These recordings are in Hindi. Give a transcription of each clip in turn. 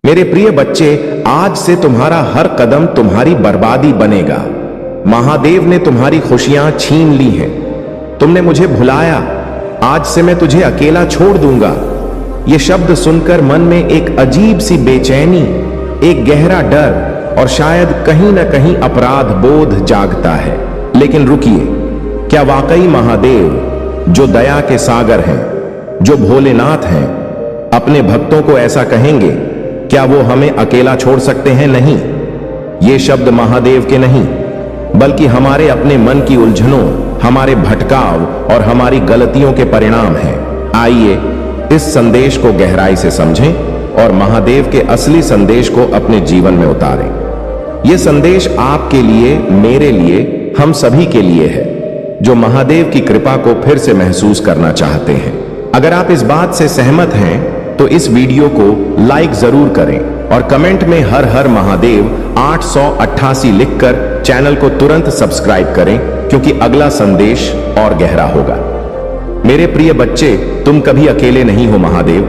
मेरे प्रिय बच्चे, आज से तुम्हारा हर कदम तुम्हारी बर्बादी बनेगा। महादेव ने तुम्हारी खुशियां छीन ली हैं। तुमने मुझे भुलाया, आज से मैं तुझे अकेला छोड़ दूंगा। ये शब्द सुनकर मन में एक अजीब सी बेचैनी, एक गहरा डर और शायद कहीं ना कहीं अपराध बोध जागता है। लेकिन रुकिए, क्या वाकई महादेव, जो दया के सागर हैं, जो भोलेनाथ हैं, अपने भक्तों को ऐसा कहेंगे? क्या वो हमें अकेला छोड़ सकते हैं? नहीं, ये शब्द महादेव के नहीं, बल्कि हमारे अपने मन की उलझनों, हमारे भटकाव और हमारी गलतियों के परिणाम हैं। आइए इस संदेश को गहराई से समझें और महादेव के असली संदेश को अपने जीवन में उतारें। यह संदेश आपके लिए, मेरे लिए, हम सभी के लिए है, जो महादेव की कृपा को फिर से महसूस करना चाहते हैं। अगर आप इस बात से सहमत हैं तो इस वीडियो को लाइक जरूर करें और कमेंट में हर हर महादेव 888 लिखकर चैनल को तुरंत सब्सक्राइब करें, क्योंकि अगला संदेश और गहरा होगा। मेरे प्रिय बच्चे, तुम कभी अकेले नहीं हो। महादेव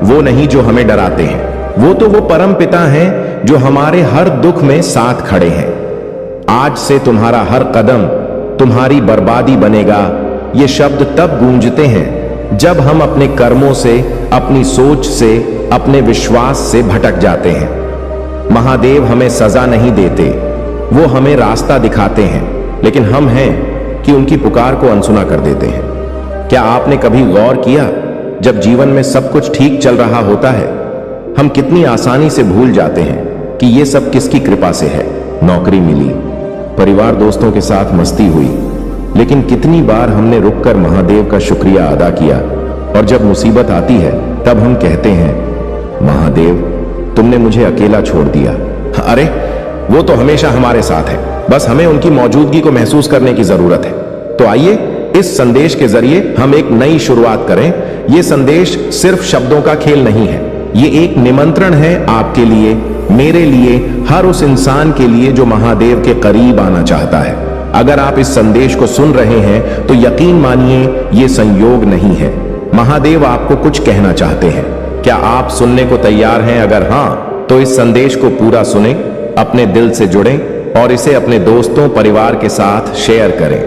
वो नहीं जो हमें डराते हैं, वो तो वो परम पिता हैं जो हमारे हर दुख में साथ खड़े हैं। आज से तुम्हारा हर कदम तुम्हारी बर्बादी बनेगा। ये शब्द तब गूंजते हैं जब हम अपने कर्मों से, अपनी सोच से, अपने विश्वास से भटक जाते हैं। महादेव हमें सजा नहीं देते, वो हमें रास्ता दिखाते हैं, लेकिन हम हैं कि उनकी पुकार को अनसुना कर देते हैं। क्या आपने कभी गौर किया, जब जीवन में सब कुछ ठीक चल रहा होता है, हम कितनी आसानी से भूल जाते हैं कि ये सब किसकी कृपा से है। नौकरी मिली, परिवार दोस्तों के साथ मस्ती हुई, लेकिन कितनी बार हमने रुककर महादेव का शुक्रिया अदा किया। और जब मुसीबत आती है तब हम कहते हैं, महादेव तुमने मुझे अकेला छोड़ दिया। अरे वो तो हमेशा हमारे साथ है, बस हमें उनकी मौजूदगी को महसूस करने की जरूरत है। तो आइए इस संदेश के जरिए हम एक नई शुरुआत करें। यह संदेश सिर्फ शब्दों का खेल नहीं है, ये एक निमंत्रण है आपके लिए, मेरे लिए, हर उस इंसान के लिए जो महादेव के करीब आना चाहता है। अगर आप इस संदेश को सुन रहे हैं तो यकीन मानिए ये संयोग नहीं है, महादेव आपको कुछ कहना चाहते हैं। क्या आप सुनने को तैयार हैं? अगर हाँ, तो इस संदेश को पूरा सुने, अपने दिल से जुड़ें और इसे अपने दोस्तों, परिवार के साथ शेयर करें,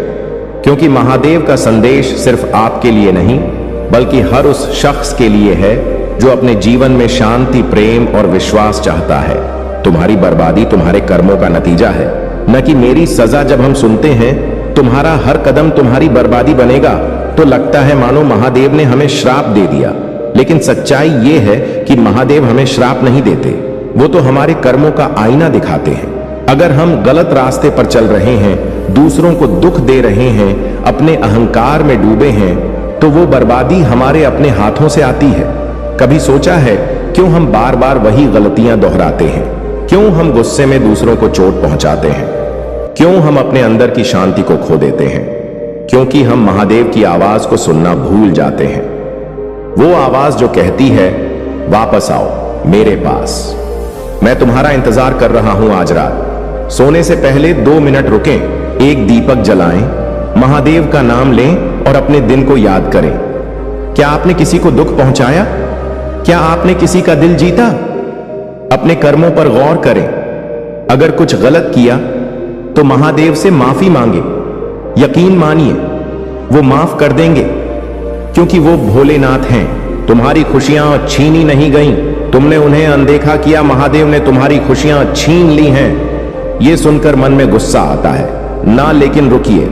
क्योंकि महादेव का संदेश सिर्फ आपके लिए नहीं, बल्कि हर उस शख्स के लिए है जो अपने जीवन में शांति, प्रेम और विश्वास चाहता है। तुम्हारी बर्बादी तुम्हारे कर्मों का नतीजा है, न कि मेरी सजा। जब हम सुनते हैं तुम्हारा हर कदम तुम्हारी बर्बादी बनेगा, तो लगता है मानो महादेव ने हमें श्राप दे दिया। लेकिन सच्चाई ये है कि महादेव हमें श्राप नहीं देते, वो तो हमारे कर्मों का आईना दिखाते हैं। अगर हम गलत रास्ते पर चल रहे हैं, दूसरों को दुख दे रहे हैं, अपने अहंकार में डूबे हैं, तो वो बर्बादी हमारे अपने हाथों से आती है। कभी सोचा है क्यों हम बार बार वही गलतियां दोहराते हैं? क्यों हम गुस्से में दूसरों को चोट पहुंचाते हैं? क्यों हम अपने अंदर की शांति को खो देते हैं? क्योंकि हम महादेव की आवाज को सुनना भूल जाते हैं। वो आवाज जो कहती है, वापस आओ मेरे पास, मैं तुम्हारा इंतजार कर रहा हूं आज रात। सोने से पहले 2 मिनट रुकें, एक दीपक जलाएं, महादेव का नाम लें और अपने दिन को याद करें। क्या आपने किसी को दुख पहुंचाया? क्या आपने किसी का दिल जीता? अपने कर्मों पर गौर करें। अगर कुछ गलत किया तो महादेव से माफी मांगे। यकीन मानिए वो माफ कर देंगे, क्योंकि वो भोलेनाथ हैं। तुम्हारी खुशियां छीनी नहीं गईं, तुमने उन्हें अनदेखा किया, महादेव ने तुम्हारी खुशियां छीन ली हैं। यह सुनकर मन में गुस्सा आता है ना, लेकिन रुकिए,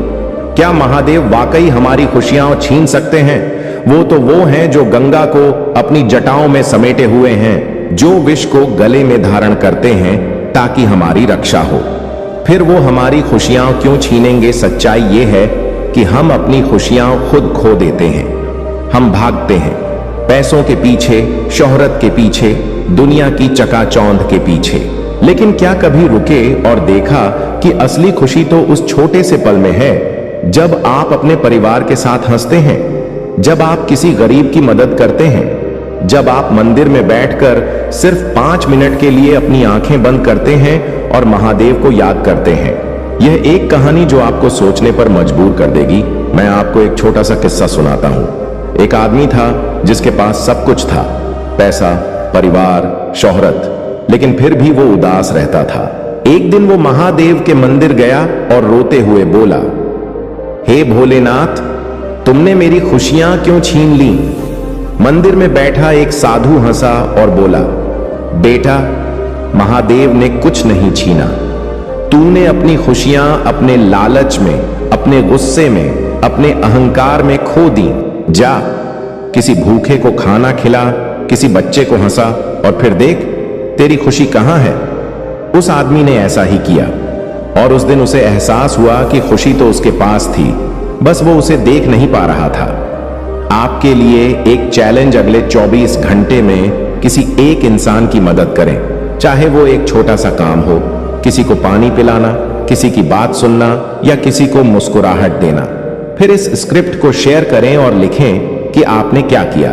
क्या महादेव वाकई हमारी खुशियां छीन सकते हैं? वो तो वो हैं जो गंगा को अपनी जटाओं में समेटे हुए हैं, जो विष को गले में धारण करते हैं ताकि हमारी रक्षा हो। फिर वो हमारी खुशियां क्यों छीनेंगे? सच्चाई ये है कि हम अपनी खुशियां खुद खो देते हैं। हम भागते हैं पैसों के पीछे, शोहरत के पीछे, दुनिया की चकाचौंध के पीछे। लेकिन क्या कभी रुके और देखा कि असली खुशी तो उस छोटे से पल में है, जब आप अपने परिवार के साथ हंसते हैं, जब आप किसी गरीब की मदद करते हैं, जब आप मंदिर में बैठकर सिर्फ 5 मिनट के लिए अपनी आंखें बंद करते हैं और महादेव को याद करते हैं। यह एक कहानी जो आपको सोचने पर मजबूर कर देगी। मैं आपको एक छोटा सा किस्सा सुनाता हूं। एक आदमी था जिसके पास सब कुछ था, पैसा, परिवार, शोहरत, लेकिन फिर भी वो उदास रहता था। एक दिन वो महादेव के मंदिर गया और रोते हुए बोला, हे भोलेनाथ, तुमने मेरी खुशियां क्यों छीन ली? मंदिर में बैठा एक साधु हंसा और बोला, बेटा, महादेव ने कुछ नहीं छीना। तूने अपनी खुशियां अपने लालच में, अपने गुस्से में, अपने अहंकार में खो दी। जा, किसी भूखे को खाना खिला, किसी बच्चे को हंसा और फिर देख तेरी खुशी कहां है। उस आदमी ने ऐसा ही किया और उस दिन उसे एहसास हुआ कि खुशी तो उसके पास थी, बस वो उसे देख नहीं पा रहा था। आपके लिए एक चैलेंज, अगले 24 घंटे में किसी एक इंसान की मदद करें, चाहे वो एक छोटा सा काम हो, किसी को पानी पिलाना, किसी की बात सुनना या किसी को मुस्कुराहट देना। फिर इस स्क्रिप्ट को शेयर करें और लिखें कि आपने क्या किया,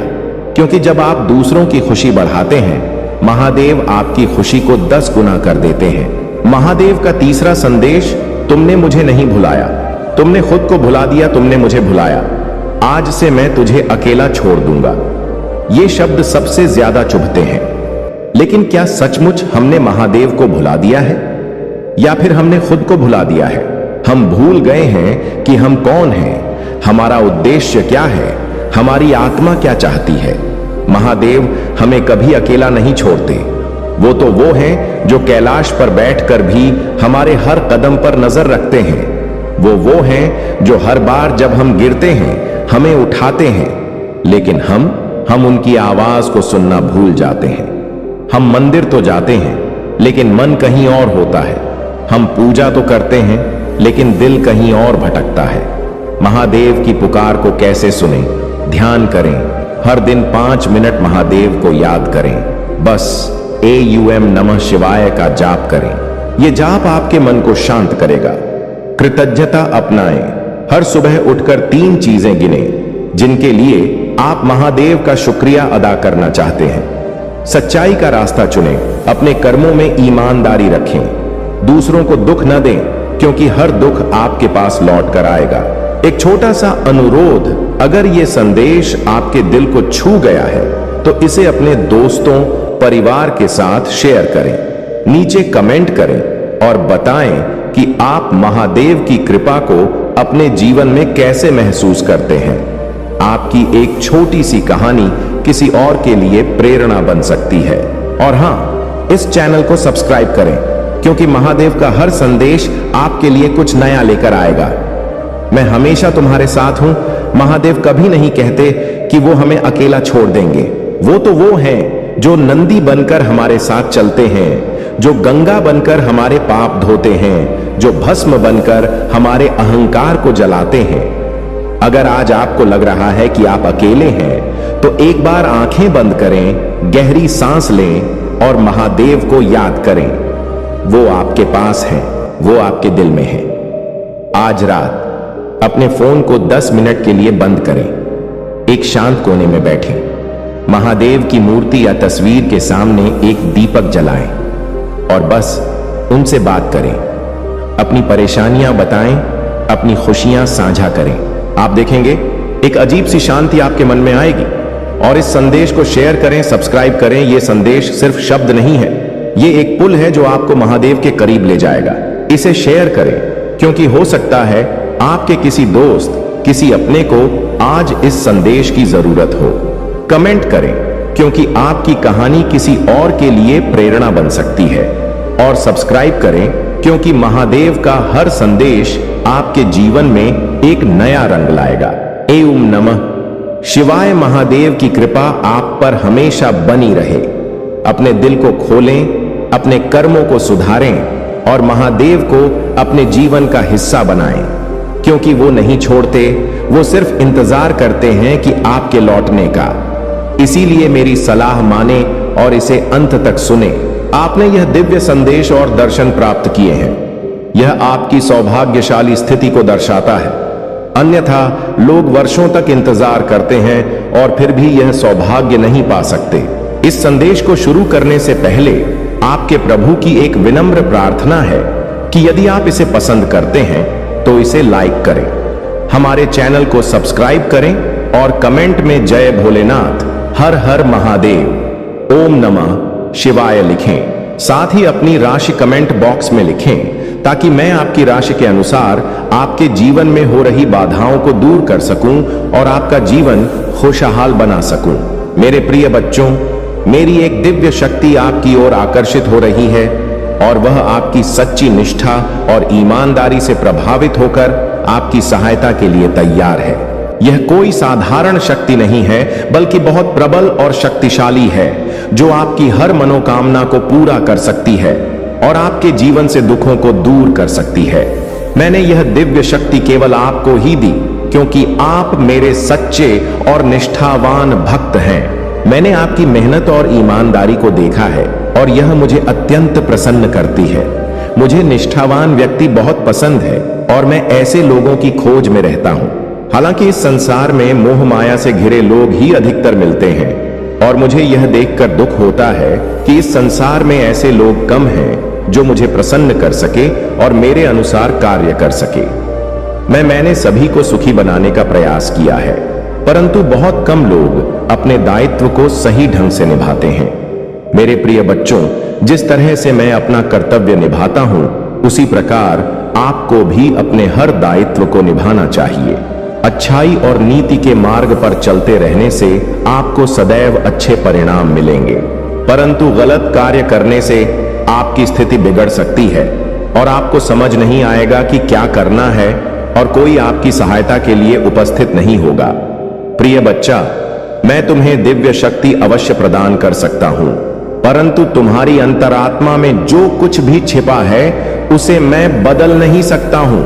क्योंकि जब आप दूसरों की खुशी बढ़ाते हैं, महादेव आपकी खुशी को 10 गुना कर देते हैं। महादेव का तीसरा संदेश, तुमने मुझे नहीं भुलाया, तुमने खुद को भुला दिया, तुमने मुझे भुलाया। आज से मैं तुझे अकेला छोड़ दूंगा। ये शब्द सबसे ज्यादा चुभते हैं, लेकिन क्या सचमुच हमने महादेव को भुला दिया है या फिर हमने खुद को भुला दिया है? हम भूल गए हैं कि हम कौन हैं, हमारा उद्देश्य क्या है, हमारी आत्मा क्या चाहती है। महादेव हमें कभी अकेला नहीं छोड़ते। वो तो वो हैं जो कैलाश पर बैठकर भी हमारे हर कदम पर नजर रखते हैं। वो हैं जो हर बार जब हम गिरते हैं हमें उठाते हैं, लेकिन हम उनकी आवाज को सुनना भूल जाते हैं। हम मंदिर तो जाते हैं, लेकिन मन कहीं और होता है। हम पूजा तो करते हैं, लेकिन दिल कहीं और भटकता है। महादेव की पुकार को कैसे सुने? ध्यान करें, हर दिन 5 मिनट महादेव को याद करें। बस AUM नमः शिवाय का जाप करें। यह जाप आपके मन को शांत करेगा। कृतज्ञता अपनाएं। हर सुबह उठकर 3 चीजें गिने जिनके लिए आप महादेव का शुक्रिया अदा करना चाहते हैं। सच्चाई का रास्ता चुनें, अपने कर्मों में ईमानदारी रखें, दूसरों को दुख न दें, क्योंकि हर दुख आपके पास लौट कर आएगा। एक छोटा सा अनुरोध, अगर ये संदेश आपके दिल को छू गया है तो इसे अपने दोस्तों, परिवार के साथ शेयर करें। नीचे कमेंट करें और बताएं कि आप महादेव की कृपा को अपने जीवन में कैसे महसूस करते हैं। आपकी एक छोटी सी कहानी किसी और के लिए प्रेरणा बन सकती है। और हां, इस चैनल को सब्सक्राइब करें, क्योंकि महादेव का हर संदेश आपके लिए कुछ नया लेकर आएगा। मैं हमेशा तुम्हारे साथ हूं। महादेव कभी नहीं कहते कि वो हमें अकेला छोड़ देंगे। वो तो वो हैं जो नंदी बनकर हमारे साथ चलते हैं, जो गंगा बनकर हमारे पाप धोते हैं, जो भस्म बनकर हमारे अहंकार को जलाते हैं। अगर आज आपको लग रहा है कि आप अकेले हैं, तो एक बार आंखें बंद करें, गहरी सांस लें और महादेव को याद करें। वो आपके पास है, वो आपके दिल में है। आज रात अपने फोन को 10 मिनट के लिए बंद करें, एक शांत कोने में बैठें, महादेव की मूर्ति या तस्वीर के सामने एक दीपक जलाएं और बस उनसे बात करें। अपनी परेशानियां बताएं, अपनी खुशियां साझा करें। आप देखेंगे एक अजीब सी शांति आपके मन में आएगी। और इस संदेश को शेयर करें, सब्सक्राइब करें। यह संदेश सिर्फ शब्द नहीं है, ये एक पुल है जो आपको महादेव के करीब ले जाएगा। इसे शेयर करें, क्योंकि हो सकता है आपके किसी दोस्त, किसी अपने को आज इस संदेश की जरूरत हो। कमेंट करें, क्योंकि आपकी कहानी किसी और के लिए प्रेरणा बन सकती है। और सब्सक्राइब करें, क्योंकि महादेव का हर संदेश आपके जीवन में एक नया रंग लाएगा। ओम नमः शिवाय। महादेव की कृपा आप पर हमेशा बनी रहे। अपने दिल को खोलें, अपने कर्मों को सुधारें और महादेव को अपने जीवन का हिस्सा बनाएं, क्योंकि वो नहीं छोड़ते, वो सिर्फ इंतजार करते हैं कि आपके लौटने का। इसीलिए मेरी सलाह माने और इसे अंत तक सुने। आपने यह दिव्य संदेश और दर्शन प्राप्त किए हैं। यह आपकी सौभाग्यशाली स्थिति को दर्शाता है। अन्यथा लोग वर्षों तक इंतजार करते हैं और फिर भी यह सौभाग्य नहीं पा सकते। इस संदेश को शुरू करने से पहले आपके प्रभु की एक विनम्र प्रार्थना है कि यदि आप इसे पसंद करते हैं तो इसे लाइक करें, हमारे चैनल को सब्सक्राइब करें और कमेंट में जय भोलेनाथ, हर हर महादेव, ओम नमः शिवाय लिखें। साथ ही अपनी राशि कमेंट बॉक्स में लिखें ताकि मैं आपकी राशि के अनुसार आपके जीवन में हो रही बाधाओं को दूर कर सकूं और आपका जीवन खुशहाल बना सकूं। मेरे प्रिय बच्चों, मेरी एक दिव्य शक्ति आपकी ओर आकर्षित हो रही है और वह आपकी सच्ची निष्ठा और ईमानदारी से प्रभावित होकर आपकी सहायता के लिए तैयार है। यह कोई साधारण शक्ति नहीं है, बल्कि बहुत प्रबल और शक्तिशाली है, जो आपकी हर मनोकामना को पूरा कर सकती है और आपके जीवन से दुखों को दूर कर सकती है। मैंने यह दिव्य शक्ति केवल आपको ही दी, क्योंकि आप मेरे सच्चे और निष्ठावान भक्त हैं। मैंने आपकी मेहनत और ईमानदारी को देखा है और यह मुझे अत्यंत प्रसन्न करती है। मुझे निष्ठावान व्यक्ति बहुत पसंद है और मैं ऐसे लोगों की खोज में रहता हूं। हालांकि इस संसार में मोह माया से घिरे लोग ही अधिकतर मिलते हैं और मुझे यह देखकर दुख होता है कि इस संसार में ऐसे लोग कम हैं जो मुझे प्रसन्न कर सके और मेरे अनुसार कार्य कर सके। मैंने सभी को सुखी बनाने का प्रयास किया है, परंतु बहुत कम लोग अपने दायित्व को सही ढंग से निभाते हैं। मेरे प्रिय बच्चों, जिस तरह से मैं अपना कर्तव्य निभाता हूं, उसी प्रकार आपको भी अपने हर दायित्व को निभाना चाहिए। अच्छाई और नीति के मार्ग पर चलते रहने से आपको सदैव अच्छे परिणाम मिलेंगे, परंतु गलत कार्य करने से आपकी स्थिति बिगड़ सकती है और आपको समझ नहीं आएगा कि क्या करना है और कोई आपकी सहायता के लिए उपस्थित नहीं होगा। प्रिय बच्चा, मैं तुम्हें दिव्य शक्ति अवश्य प्रदान कर सकता हूं, परंतु तुम्हारी अंतरात्मा में जो कुछ भी छिपा है उसे मैं बदल नहीं सकता हूं।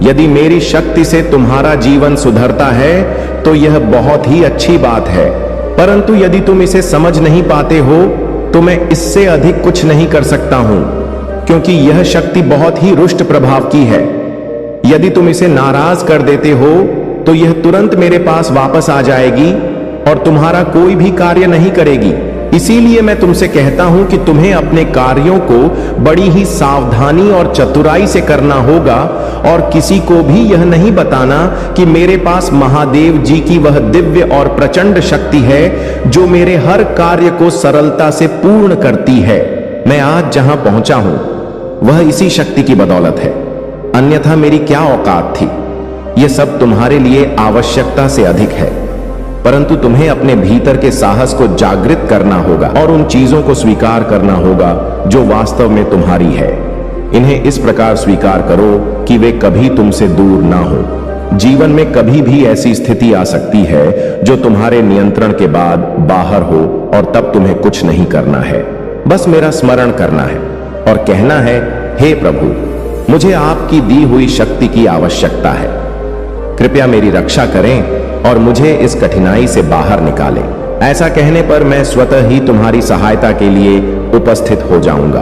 यदि मेरी शक्ति से तुम्हारा जीवन सुधरता है तो यह बहुत ही अच्छी बात है, परंतु यदि तुम इसे समझ नहीं पाते हो तो मैं इससे अधिक कुछ नहीं कर सकता हूं, क्योंकि यह शक्ति बहुत ही रुष्ट प्रभाव की है। यदि तुम इसे नाराज कर देते हो तो यह तुरंत मेरे पास वापस आ जाएगी और तुम्हारा कोई भी कार्य नहीं करेगी। इसीलिए मैं तुमसे कहता हूं कि तुम्हें अपने कार्यों को बड़ी ही सावधानी और चतुराई से करना होगा और किसी को भी यह नहीं बताना कि मेरे पास महादेव जी की वह दिव्य और प्रचंड शक्ति है जो मेरे हर कार्य को सरलता से पूर्ण करती है। मैं आज जहां पहुंचा हूं वह इसी शक्ति की बदौलत है, अन्यथा मेरी क्या औकात थी। यह सब तुम्हारे लिए आवश्यकता से अधिक है, परंतु तुम्हें अपने भीतर के साहस को जागृत करना होगा और उन चीजों को स्वीकार करना होगा जो वास्तव में तुम्हारी है। इन्हें इस प्रकार स्वीकार करो कि वे कभी तुमसे दूर ना हो। जीवन में कभी भी ऐसी स्थिति आ सकती है जो तुम्हारे नियंत्रण के बाद बाहर हो और तब तुम्हें कुछ नहीं करना है, बस मेरा स्मरण करना है और कहना है, हे प्रभु, मुझे आपकी दी हुई शक्ति की आवश्यकता है। कृपया मेरी रक्षा करें और मुझे इस कठिनाई से बाहर निकालें। ऐसा कहने पर मैं स्वतः ही तुम्हारी सहायता के लिए उपस्थित हो जाऊंगा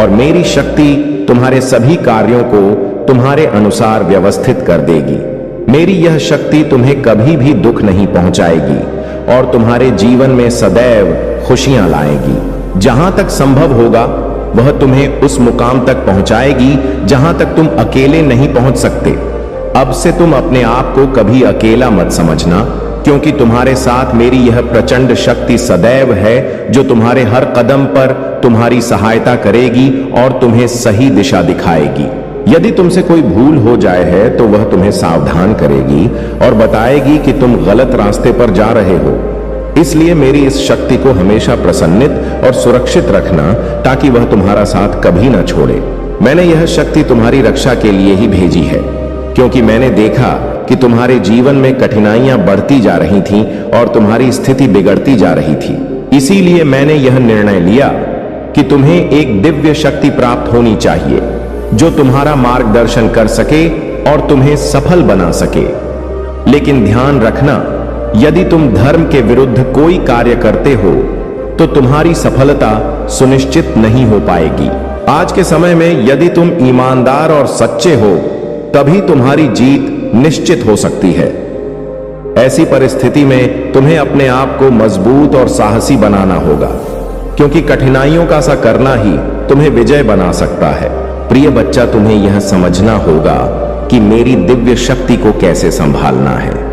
और मेरी शक्ति तुम्हारे सभी कार्यों को तुम्हारे अनुसार व्यवस्थित कर देगी। मेरी यह शक्ति तुम्हें कभी भी दुख नहीं पहुंचाएगी और तुम्हारे जीवन में सदैव खुशियां लाएगी। जहां तक संभव होगा वह तुम्हें उस मुकाम तक पहुंचाएगी जहां तक तुम अकेले नहीं पहुंच सकते। अब से तुम अपने आप को कभी अकेला मत समझना, क्योंकि तुम्हारे साथ मेरी यह प्रचंड शक्ति सदैव है जो तुम्हारे हर कदम पर तुम्हारी सहायता करेगी और तुम्हें सही दिशा दिखाएगी। यदि तुमसे कोई भूल हो जाए है तो वह तुम्हें सावधान करेगी और बताएगी कि तुम गलत रास्ते पर जा रहे हो। इसलिए मेरी इस शक्ति को हमेशा प्रसन्नित और सुरक्षित रखना ताकि वह तुम्हारा साथ कभी न छोड़े। मैंने यह शक्ति तुम्हारी रक्षा के लिए ही भेजी है, क्योंकि मैंने देखा कि तुम्हारे जीवन में कठिनाइयां बढ़ती जा रही थीं और तुम्हारी स्थिति बिगड़ती जा रही थी। इसीलिए मैंने यह निर्णय लिया कि तुम्हें एक दिव्य शक्ति प्राप्त होनी चाहिए जो तुम्हारा मार्गदर्शन कर सके और तुम्हें सफल बना सके। लेकिन ध्यान रखना, यदि तुम धर्म के विरुद्ध कोई कार्य करते हो तो तुम्हारी सफलता सुनिश्चित नहीं हो पाएगी। आज के समय में यदि तुम ईमानदार और सच्चे हो तभी तुम्हारी जीत निश्चित हो सकती है। ऐसी परिस्थिति में तुम्हें अपने आप को मजबूत और साहसी बनाना होगा, क्योंकि कठिनाइयों का सा करना ही तुम्हें विजय बना सकता है। प्रिय बच्चा, तुम्हें यह समझना होगा कि मेरी दिव्य शक्ति को कैसे संभालना है।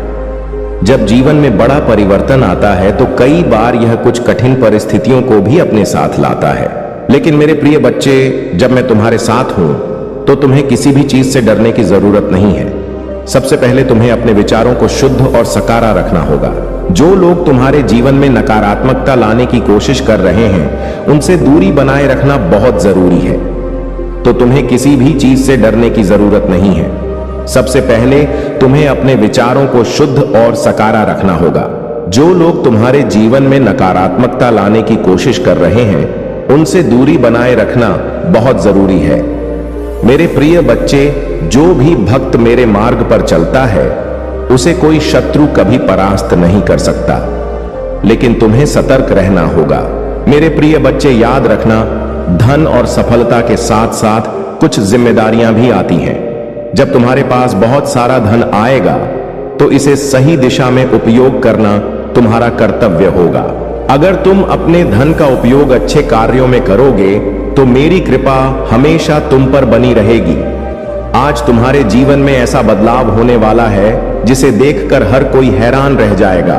जब जीवन में बड़ा परिवर्तन आता है तो कई बार यह कुछ कठिन परिस्थितियों को भी अपने साथ लाता है। लेकिन मेरे प्रिय बच्चे, जब मैं तुम्हारे साथ हूं तो तुम्हें किसी भी चीज से डरने की जरूरत नहीं है। सबसे पहले तुम्हें अपने विचारों को शुद्ध और सकारा रखना होगा। जो लोग तुम्हारे जीवन में नकारात्मकता लाने की कोशिश कर रहे हैं, उनसे दूरी बनाए रखना बहुत जरूरी है। तो तुम्हें किसी भी चीज से डरने की जरूरत नहीं है। सबसे पहले तुम्हें अपने विचारों को शुद्ध और सकारा रखना होगा। जो लोग तुम्हारे जीवन में नकारात्मकता लाने की कोशिश कर रहे हैं, उनसे दूरी बनाए रखना बहुत जरूरी है। मेरे प्रिय बच्चे, जो भी भक्त मेरे मार्ग पर चलता है, उसे कोई शत्रु कभी परास्त नहीं कर सकता। लेकिन तुम्हें सतर्क रहना होगा। मेरे प्रिय बच्चे, याद रखना, धन और सफलता के साथ साथ कुछ जिम्मेदारियां भी आती हैं। जब तुम्हारे पास बहुत सारा धन आएगा, तो इसे सही दिशा में उपयोग करना तुम्हारा कर्तव्य होगा। अगर तुम अपने धन का उपयोग अच्छे कार्यों में करोगे, तो मेरी कृपा हमेशा तुम पर बनी रहेगी। आज तुम्हारे जीवन में ऐसा बदलाव होने वाला है जिसे देखकर हर कोई हैरान रह जाएगा।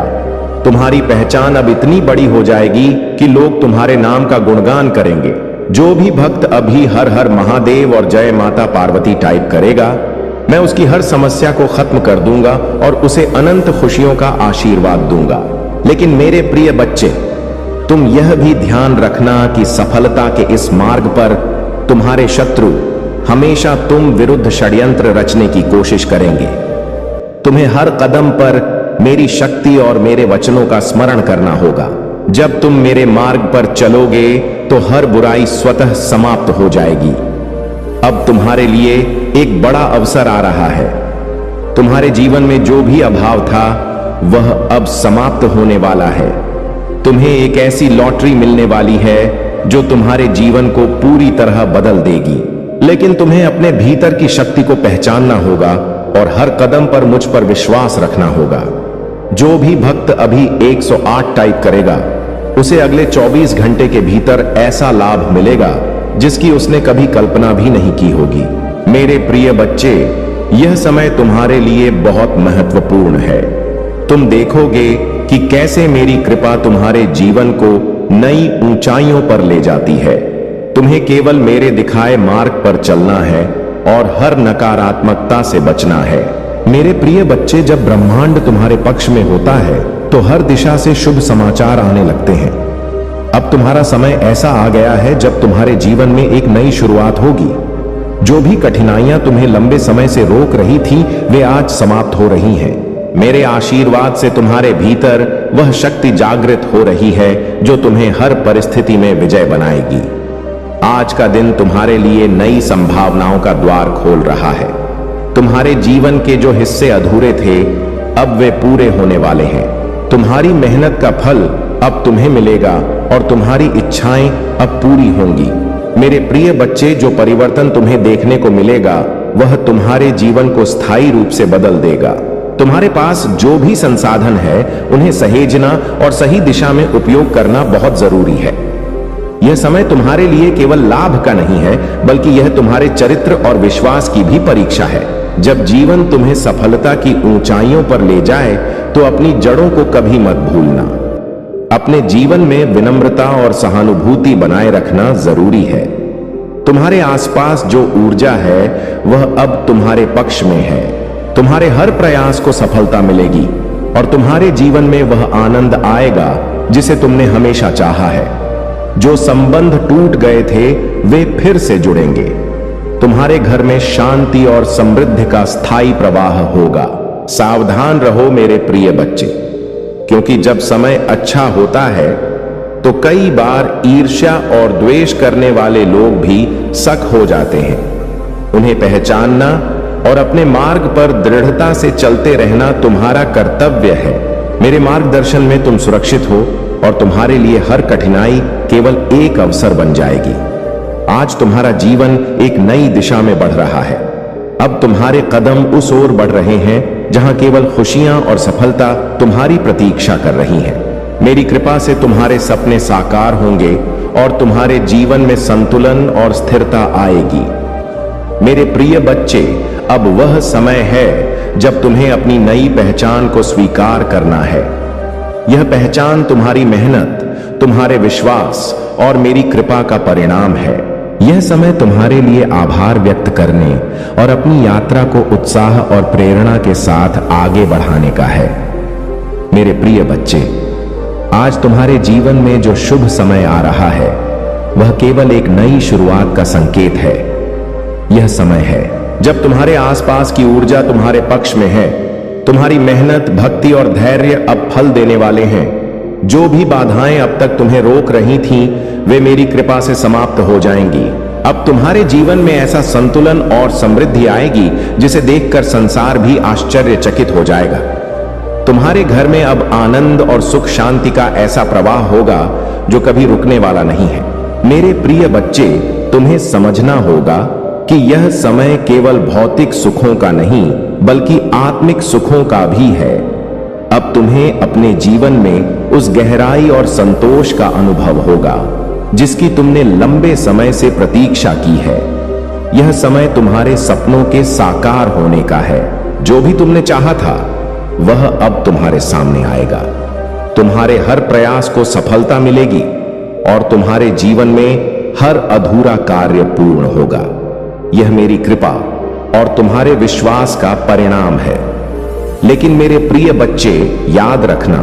तुम्हारी पहचान अब इतनी बड़ी हो जाएगी कि लोग तुम्हारे नाम का गुणगान करेंगे। जो भी भक्त अभी हर हर महादेव और जय माता पार्वती टाइप करेगा, मैं उसकी हर समस्या को खत्म कर दूंगा और उसे अनंत खुशियों का आशीर्वाद दूंगा। लेकिन मेरे प्रिय बच्चे, तुम यह भी ध्यान रखना कि सफलता के इस मार्ग पर तुम्हारे शत्रु हमेशा तुम विरुद्ध षड्यंत्र रचने की कोशिश करेंगे। तुम्हें हर कदम पर मेरी शक्ति और मेरे वचनों का स्मरण करना होगा। जब तुम मेरे मार्ग पर चलोगे, तो हर बुराई स्वतः समाप्त हो जाएगी। अब तुम्हारे लिए एक बड़ा अवसर आ रहा है। तुम्हारे जीवन में जो भी अभाव था, वह अब समाप्त होने वाला है। तुम्हें एक ऐसी लॉटरी मिलने वाली है जो तुम्हारे जीवन को पूरी तरह बदल देगी। लेकिन तुम्हें अपने भीतर की शक्ति को पहचानना होगा और हर कदम पर मुझ पर विश्वास रखना होगा। जो भी भक्त अभी 108 टाइप करेगा, उसे अगले 24 घंटे के भीतर ऐसा लाभ मिलेगा जिसकी उसने कभी कल्पना भी नहीं की होगी। मेरे प्रिय बच्चे, यह समय तुम्हारे लिए बहुत महत्वपूर्ण है। तुम देखोगे कि कैसे मेरी कृपा तुम्हारे जीवन को नई ऊंचाइयों पर ले जाती है। तुम्हें केवल मेरे दिखाए मार्ग पर चलना है और हर नकारात्मकता से बचना है। मेरे प्रिय बच्चे, जब ब्रह्मांड तुम्हारे पक्ष में होता है, तो हर दिशा से शुभ समाचार आने लगते हैं। अब तुम्हारा समय ऐसा आ गया है जब तुम्हारे जीवन में एक नई शुरुआत होगी। जो भी कठिनाइयां तुम्हें लंबे समय से रोक रही थी, वे आज समाप्त हो रही हैं। मेरे आशीर्वाद से तुम्हारे भीतर वह शक्ति जागृत हो रही है जो तुम्हें हर परिस्थिति में विजय बनाएगी। आज का दिन तुम्हारे लिए नई संभावनाओं का द्वार खोल रहा है। तुम्हारे जीवन के जो हिस्से अधूरे थे, अब वे पूरे होने वाले हैं। तुम्हारी मेहनत का फल अब तुम्हें मिलेगा और तुम्हारी इच्छाएं अब पूरी होंगी। मेरे प्रिय बच्चे, जो परिवर्तन तुम्हें देखने को मिलेगा, वह तुम्हारे जीवन को स्थायी रूप से बदल देगा। तुम्हारे पास जो भी संसाधन है, उन्हें सहेजना और सही दिशा में उपयोग करना बहुत जरूरी है। यह समय तुम्हारे लिए केवल लाभ का नहीं है, बल्कि यह तुम्हारे चरित्र और विश्वास की भी परीक्षा है। जब जीवन तुम्हें सफलता की ऊंचाइयों पर ले जाए, तो अपनी जड़ों को कभी मत भूलना। अपने जीवन में विनम्रता और सहानुभूति बनाए रखना जरूरी है। तुम्हारे आसपास जो ऊर्जा है, वह अब तुम्हारे पक्ष में है। तुम्हारे हर प्रयास को सफलता मिलेगी और तुम्हारे जीवन में वह आनंद आएगा जिसे तुमने हमेशा चाहा है। जो संबंध टूट गए थे, वे फिर से जुड़ेंगे। तुम्हारे घर में शांति और समृद्धि का स्थायी प्रवाह होगा। सावधान रहो मेरे प्रिय बच्चे, क्योंकि जब समय अच्छा होता है, तो कई बार ईर्ष्या और द्वेष करने वाले लोग भी शक हो जाते हैं। उन्हें पहचानना और अपने मार्ग पर दृढ़ता से चलते रहना तुम्हारा कर्तव्य है। मेरे मार्गदर्शन में तुम सुरक्षित हो और तुम्हारे लिए हर कठिनाई केवल एक अवसर बन जाएगी। आज तुम्हारा जीवन एक नई दिशा में बढ़ रहा है। अब तुम्हारे कदम उस ओर बढ़ रहे हैं जहां केवल खुशियां और सफलता तुम्हारी प्रतीक्षा कर रही हैं। मेरी कृपा से तुम्हारे सपने साकार होंगे और तुम्हारे जीवन में संतुलन और स्थिरता आएगी। मेरे प्रिय बच्चे, अब वह समय है जब तुम्हें अपनी नई पहचान को स्वीकार करना है। यह पहचान तुम्हारी मेहनत, तुम्हारे विश्वास और मेरी कृपा का परिणाम है। यह समय तुम्हारे लिए आभार व्यक्त करने और अपनी यात्रा को उत्साह और प्रेरणा के साथ आगे बढ़ाने का है। मेरे प्रिय बच्चे, आज तुम्हारे जीवन में जो शुभ समय आ रहा है वह केवल एक नई शुरुआत का संकेत है। यह समय है जब तुम्हारे आसपास की ऊर्जा तुम्हारे पक्ष में है। तुम्हारी मेहनत, भक्ति और धैर्य अब फल देने वाले हैं। जो भी बाधाएं अब तक तुम्हें रोक रही थीं, वे मेरी कृपा से समाप्त हो जाएंगी। अब तुम्हारे जीवन में ऐसा संतुलन और समृद्धि आएगी जिसे देखकर संसार भी आश्चर्यचकित हो जाएगा। तुम्हारे घर में अब आनंद और सुख शांति का ऐसा प्रवाह होगा जो कभी रुकने वाला नहीं है। मेरे प्रिय बच्चे, तुम्हें समझना होगा कि यह समय केवल भौतिक सुखों का नहीं बल्कि आत्मिक सुखों का भी है। अब तुम्हें अपने जीवन में उस गहराई और संतोष का अनुभव होगा जिसकी तुमने लंबे समय से प्रतीक्षा की है। यह समय तुम्हारे सपनों के साकार होने का है। जो भी तुमने चाहा था वह अब तुम्हारे सामने आएगा। तुम्हारे हर प्रयास को सफलता मिलेगी और तुम्हारे जीवन में हर अधूरा कार्य पूर्ण होगा। यह मेरी कृपा और तुम्हारे विश्वास का परिणाम है। लेकिन मेरे प्रिय बच्चे, याद रखना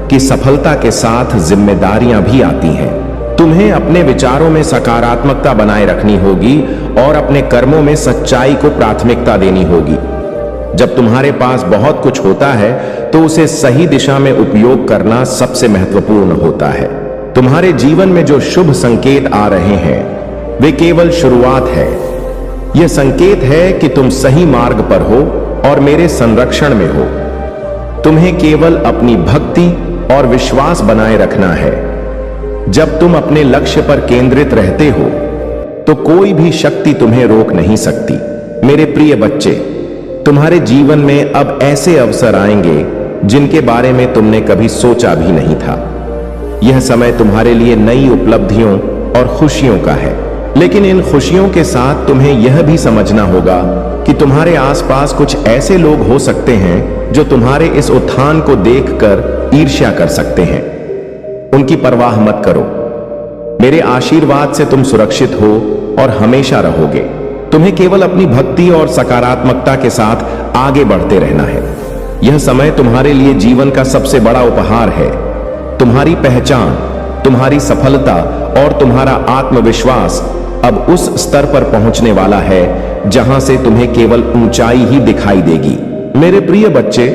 कि सफलता के साथ जिम्मेदारियां भी आती हैं। तुम्हें अपने विचारों में सकारात्मकता बनाए रखनी होगी और अपने कर्मों में सच्चाई को प्राथमिकता देनी होगी। जब तुम्हारे पास बहुत कुछ होता है तो उसे सही दिशा में उपयोग करना सबसे महत्वपूर्ण होता है। तुम्हारे जीवन में जो शुभ संकेत आ रहे हैं वे केवल शुरुआत है। यह संकेत है कि तुम सही मार्ग पर हो और मेरे संरक्षण में हो। तुम्हें केवल अपनी भक्ति और विश्वास बनाए रखना है। जब तुम अपने लक्ष्य पर केंद्रित रहते हो तो कोई भी शक्ति तुम्हें रोक नहीं सकती। मेरे प्रिय बच्चे, तुम्हारे जीवन में अब ऐसे अवसर आएंगे जिनके बारे में तुमने कभी सोचा भी नहीं था। यह समय तुम्हारे लिए नई उपलब्धियों और खुशियों का है। लेकिन इन खुशियों के साथ तुम्हें यह भी समझना होगा कि तुम्हारे आसपास कुछ ऐसे लोग हो सकते हैं जो तुम्हारे इस उत्थान को देखकर ईर्ष्या कर सकते हैं। उनकी परवाह मत करो। मेरे आशीर्वाद से तुम सुरक्षित हो और हमेशा रहोगे। तुम्हें केवल अपनी भक्ति और सकारात्मकता के साथ आगे बढ़ते रहना है। यह समय तुम्हारे लिए जीवन का सबसे बड़ा उपहार है। तुम्हारी पहचान, तुम्हारी सफलता और तुम्हारा आत्मविश्वास अब उस स्तर पर पहुंचने वाला है जहां से तुम्हें केवल ऊंचाई ही दिखाई देगी। मेरे प्रिय बच्चे,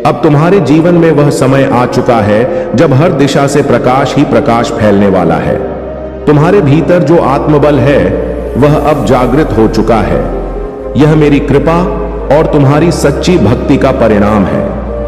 अब तुम्हारे जीवन में वह समय आ चुका है जब हर दिशा से प्रकाश ही प्रकाश फैलने वाला है। तुम्हारे भीतर जो आत्मबल है वह अब जागृत हो चुका है। यह मेरी कृपा और तुम्हारी सच्ची भक्ति का परिणाम है।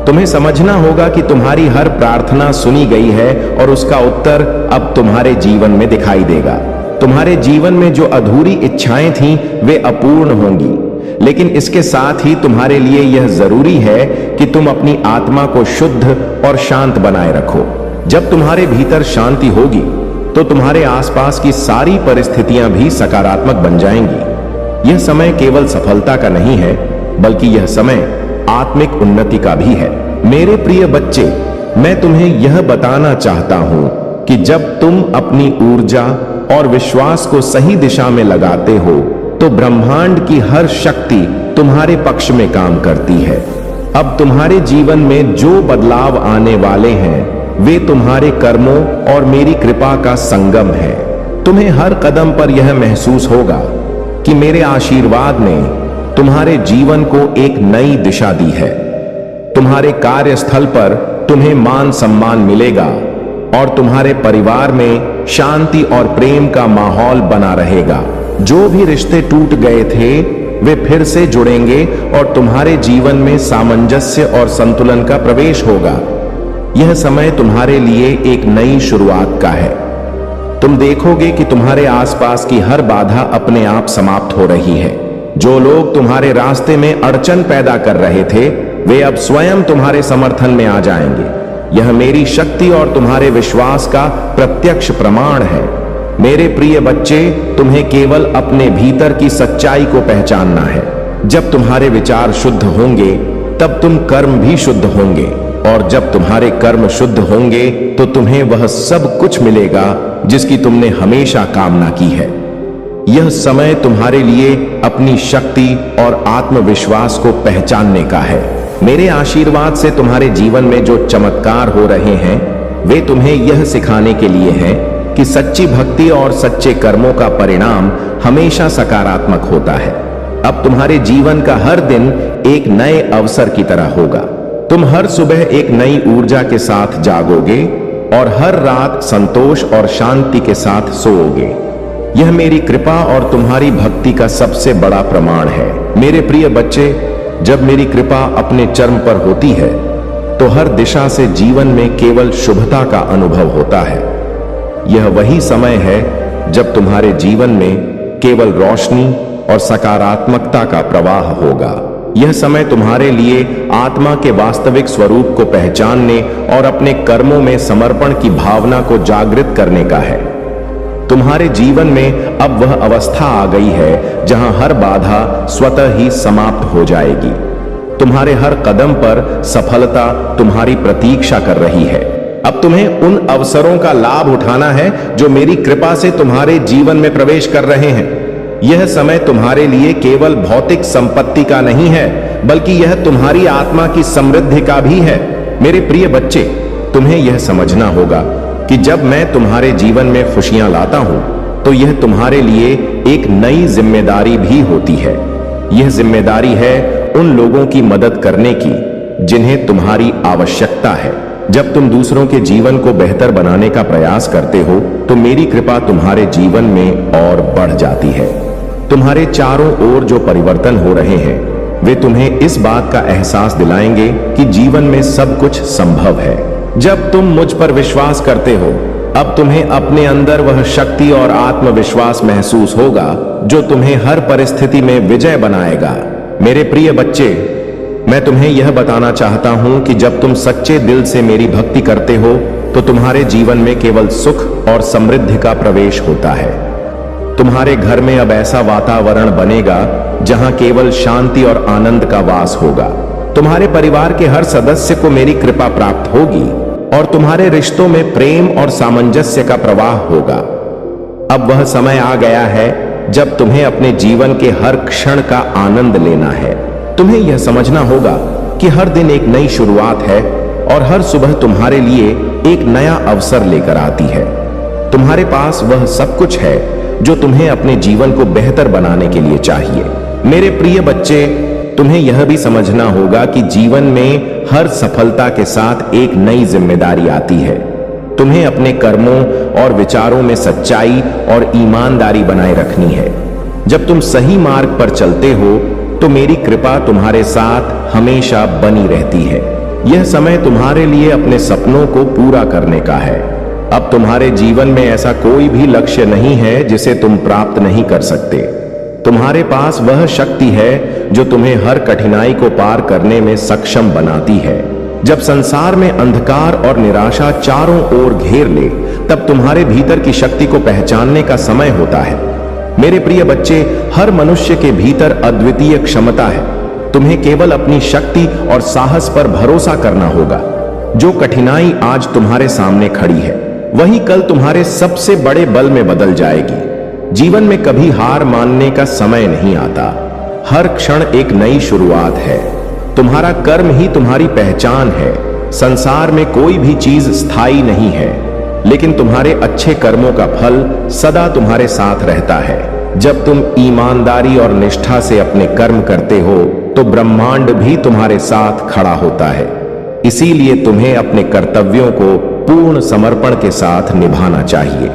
तुम्हें समझना होगा कि तुम्हारी हर प्रार्थना सुनी गई है और उसका उत्तर अब तुम्हारे जीवन में दिखाई देगा। तुम्हारे जीवन में जो अधूरी इच्छाएं थीं वे अपूर्ण होंगी, लेकिन इसके साथ ही तुम्हारे लिए यह जरूरी है कि तुम अपनी आत्मा को शुद्ध और शांत बनाए रखो। जब तुम्हारे भीतर शांति होगी तो तुम्हारे आसपास की सारी परिस्थितियां भी सकारात्मक बन जाएंगी। यह समय केवल सफलता का नहीं है बल्कि यह समय आत्मिक उन्नति का भी है। मेरे प्रिय बच्चे, मैं तुम्हें यह बताना चाहता हूं कि जब तुम अपनी ऊर्जा और विश्वास को सही दिशा में लगाते हो तो ब्रह्मांड की हर शक्ति तुम्हारे पक्ष में काम करती है। अब तुम्हारे जीवन में जो बदलाव आने वाले हैं वे तुम्हारे कर्मों और मेरी कृपा का संगम है। तुम्हें हर कदम पर यह महसूस होगा कि मेरे आशीर्वाद ने तुम्हारे जीवन को एक नई दिशा दी है। तुम्हारे कार्यस्थल पर तुम्हें मान सम्मान मिलेगा और तुम्हारे परिवार में शांति और प्रेम का माहौल बना रहेगा। जो भी रिश्ते टूट गए थे वे फिर से जुड़ेंगे और तुम्हारे जीवन में सामंजस्य और संतुलन का प्रवेश होगा। यह समय तुम्हारे लिए एक नई शुरुआत का है। तुम देखोगे कि तुम्हारे आसपास की हर बाधा अपने आप समाप्त हो रही है। जो लोग तुम्हारे रास्ते में अड़चन पैदा कर रहे थे वे अब स्वयं तुम्हारे समर्थन में आ जाएंगे। यह मेरी शक्ति और तुम्हारे विश्वास का प्रत्यक्ष प्रमाण है। मेरे प्रिय बच्चे, तुम्हें केवल अपने भीतर की सच्चाई को पहचानना है। जब तुम्हारे विचार शुद्ध होंगे तब तुम कर्म भी शुद्ध होंगे और जब तुम्हारे कर्म शुद्ध होंगे तो तुम्हें वह सब कुछ मिलेगा जिसकी तुमने हमेशा कामना की है। यह समय तुम्हारे लिए अपनी शक्ति और आत्मविश्वास को पहचानने का है। मेरे आशीर्वाद से तुम्हारे जीवन में जो चमत्कार हो रहे हैं वे तुम्हें यह सिखाने के लिए हैं कि सच्ची भक्ति और सच्चे कर्मों का परिणाम हमेशा सकारात्मक होता है। अब तुम्हारे जीवन का हर दिन एक नए अवसर की तरह होगा। तुम हर सुबह एक नई ऊर्जा के साथ जागोगे और हर रात संतोष और शांति के साथ सोओगे। यह मेरी कृपा और तुम्हारी भक्ति का सबसे बड़ा प्रमाण है। मेरे प्रिय बच्चे, जब मेरी कृपा अपने चरम पर होती है तो हर दिशा से जीवन में केवल शुभता का अनुभव होता है। यह वही समय है जब तुम्हारे जीवन में केवल रोशनी और सकारात्मकता का प्रवाह होगा। यह समय तुम्हारे लिए आत्मा के वास्तविक स्वरूप को पहचानने और अपने कर्मों में समर्पण की भावना को जागृत करने का है। तुम्हारे जीवन में अब वह अवस्था आ गई है जहां हर बाधा स्वतः ही समाप्त हो जाएगी। तुम्हारे हर कदम पर सफलता तुम्हारी प्रतीक्षा कर रही है। अब तुम्हें उन अवसरों का लाभ उठाना है जो मेरी कृपा से तुम्हारे जीवन में प्रवेश कर रहे हैं। यह समय तुम्हारे लिए केवल भौतिक संपत्ति का नहीं है, बल्कि यह तुम्हारी आत्मा की समृद्धि का भी है। मेरे प्रिय बच्चे, तुम्हें यह समझना होगा कि जब मैं तुम्हारे जीवन में खुशियां लाता हूं तो यह तुम्हारे लिए एक नई जिम्मेदारी भी होती है। यह जिम्मेदारी है उन लोगों की मदद करने की जिन्हें तुम्हारी आवश्यकता है। जब तुम दूसरों के जीवन को बेहतर बनाने का प्रयास करते हो तो मेरी कृपा तुम्हारे जीवन में और बढ़ जाती है। तुम्हारे चारों ओर जो परिवर्तन हो रहे हैं वे तुम्हें इस बात का एहसास दिलाएंगे कि जीवन में सब कुछ संभव है। जब तुम मुझ पर विश्वास करते हो, अब तुम्हें अपने अंदर वह शक्ति और आत्मविश्वास महसूस होगा जो तुम्हें हर परिस्थिति में विजय बनाएगा। मेरे प्रिय बच्चे, मैं तुम्हें यह बताना चाहता हूं कि जब तुम सच्चे दिल से मेरी भक्ति करते हो तो तुम्हारे जीवन में केवल सुख और समृद्धि का प्रवेश होता है। तुम्हारे घर में अब ऐसा वातावरण बनेगा जहां केवल शांति और आनंद का वास होगा। तुम्हारे परिवार के हर सदस्य को मेरी कृपा प्राप्त होगी और तुम्हारे रिश्तों में प्रेम और सामंजस्य का प्रवाह होगा। अब वह समय आ गया है जब तुम्हें अपने जीवन के हर क्षण का आनंद लेना है। तुम्हें यह समझना होगा कि हर दिन एक नई शुरुआत है और हर सुबह तुम्हारे लिए एक नया अवसर लेकर आती है। तुम्हारे पास वह सब कुछ है जो तुम्हें अपने जीवन को बेहतर बनाने के लिए चाहिए। मेरे प्रिय बच्चे, तुम्हें यह भी समझना होगा कि जीवन में हर सफलता के साथ एक नई जिम्मेदारी आती है। तुम्हें अपने कर्मों और विचारों में सच्चाई और ईमानदारी बनाए रखनी है। जब तुम सही मार्ग पर चलते हो तो मेरी कृपा तुम्हारे साथ हमेशा बनी रहती है। यह समय तुम्हारे लिए अपने सपनों को पूरा करने का है। अब तुम्हारे जीवन में ऐसा कोई भी लक्ष्य नहीं है जिसे तुम प्राप्त नहीं कर सकते। तुम्हारे पास वह शक्ति है जो तुम्हें हर कठिनाई को पार करने में सक्षम बनाती है। जब संसार में अंधकार और निराशा चारों ओर घेर ले, तब तुम्हारे भीतर की शक्ति को पहचानने का समय होता है। मेरे प्रिय बच्चे, हर मनुष्य के भीतर अद्वितीय क्षमता है। तुम्हें केवल अपनी शक्ति और साहस पर भरोसा करना होगा। जो कठिनाई आज तुम्हारे सामने खड़ी है वही कल तुम्हारे सबसे बड़े बल में बदल जाएगी। जीवन में कभी हार मानने का समय नहीं आता। हर क्षण एक नई शुरुआत है। तुम्हारा कर्म ही तुम्हारी पहचान है। संसार में कोई भी चीज स्थायी नहीं है, लेकिन तुम्हारे अच्छे कर्मों का फल सदा तुम्हारे साथ रहता है। जब तुम ईमानदारी और निष्ठा से अपने कर्म करते हो तो ब्रह्मांड भी तुम्हारे साथ खड़ा होता है। इसीलिए तुम्हें अपने कर्तव्यों को पूर्ण समर्पण के साथ निभाना चाहिए।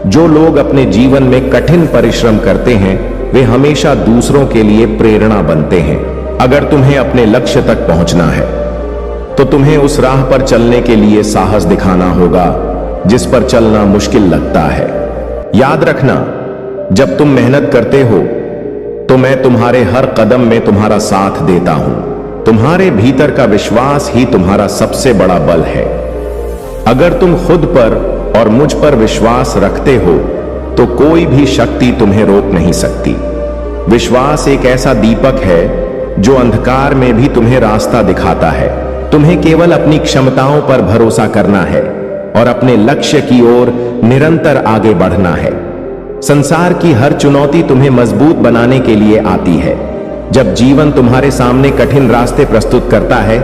जो लोग अपने जीवन में कठिन परिश्रम करते हैं वे हमेशा दूसरों के लिए प्रेरणा बनते हैं। अगर तुम्हें अपने लक्ष्य तक पहुंचना है तो तुम्हें उस राह पर चलने के लिए साहस दिखाना होगा जिस पर चलना मुश्किल लगता है। याद रखना, जब तुम मेहनत करते हो तो मैं तुम्हारे हर कदम में तुम्हारा साथ देता हूं। तुम्हारे भीतर का विश्वास ही तुम्हारा सबसे बड़ा बल है। अगर तुम खुद पर और मुझ पर विश्वास रखते हो तो कोई भी शक्ति तुम्हें रोक नहीं सकती। विश्वास एक ऐसा दीपक है जो अंधकार में भी तुम्हें रास्ता दिखाता है। तुम्हें केवल अपनी क्षमताओं पर भरोसा करना है और अपने लक्ष्य की ओर निरंतर आगे बढ़ना है। संसार की हर चुनौती तुम्हें मजबूत बनाने के लिए आती है। जब जीवन तुम्हारे सामने कठिन रास्ते प्रस्तुत करता है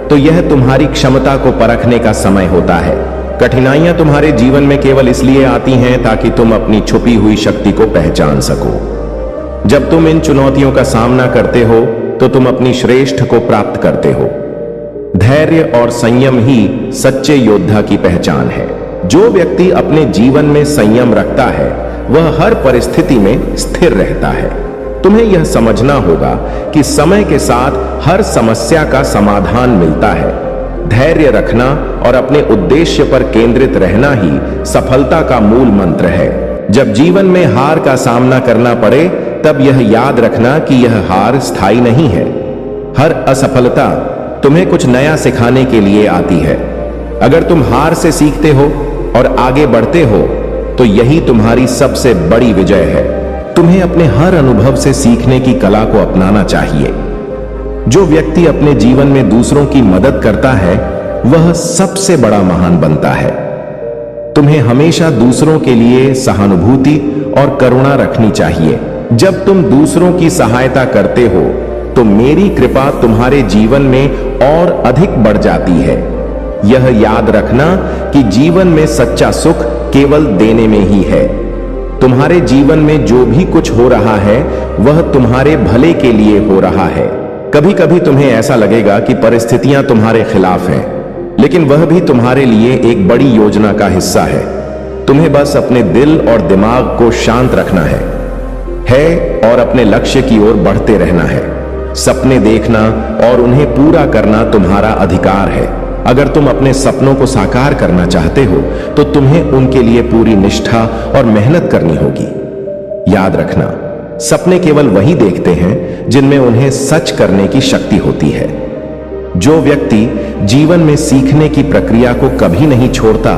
तो यह तुम्हारी क्षमता को परखने का समय होता है। कठिनाइयां तुम्हारे जीवन में केवल इसलिए आती हैं ताकि तुम अपनी छुपी हुई शक्ति को पहचान सको। जब तुम इन चुनौतियों का सामना करते हो तो तुम अपनी श्रेष्ठ को प्राप्त करते हो। धैर्य और संयम ही सच्चे योद्धा की पहचान है। जो व्यक्ति अपने जीवन में संयम रखता है वह हर परिस्थिति में स्थिर रहता है। तुम्हें यह समझना होगा कि समय के साथ हर समस्या का समाधान मिलता है। धैर्य रखना और अपने उद्देश्य पर केंद्रित रहना ही सफलता का मूल मंत्र है। जब जीवन में हार का सामना करना पड़े तब यह याद रखना कि यह हार स्थायी नहीं है। हर असफलता तुम्हें कुछ नया सिखाने के लिए आती है। अगर तुम हार से सीखते हो और आगे बढ़ते हो तो यही तुम्हारी सबसे बड़ी विजय है। तुम्हें अपने हर अनुभव से सीखने की कला को अपनाना चाहिए। जो व्यक्ति अपने जीवन में दूसरों की मदद करता है वह सबसे बड़ा महान बनता है। तुम्हें हमेशा दूसरों के लिए सहानुभूति और करुणा रखनी चाहिए। जब तुम दूसरों की सहायता करते हो तो मेरी कृपा तुम्हारे जीवन में और अधिक बढ़ जाती है। यह याद रखना कि जीवन में सच्चा सुख केवल देने में ही है। तुम्हारे जीवन में जो भी कुछ हो रहा है वह तुम्हारे भले के लिए हो रहा है। कभी कभी तुम्हें ऐसा लगेगा कि परिस्थितियां तुम्हारे खिलाफ हैं, लेकिन वह भी तुम्हारे लिए एक बड़ी योजना का हिस्सा है। तुम्हें बस अपने दिल और दिमाग को शांत रखना है और अपने लक्ष्य की ओर बढ़ते रहना है। सपने देखना और उन्हें पूरा करना तुम्हारा अधिकार है। अगर तुम अपने सपनों को साकार करना चाहते हो तो तुम्हें उनके लिए पूरी निष्ठा और मेहनत करनी होगी। याद रखना, सपने केवल वही देखते हैं जिनमें उन्हें सच करने की शक्ति होती है। जो व्यक्ति जीवन में सीखने की प्रक्रिया को कभी नहीं छोड़ता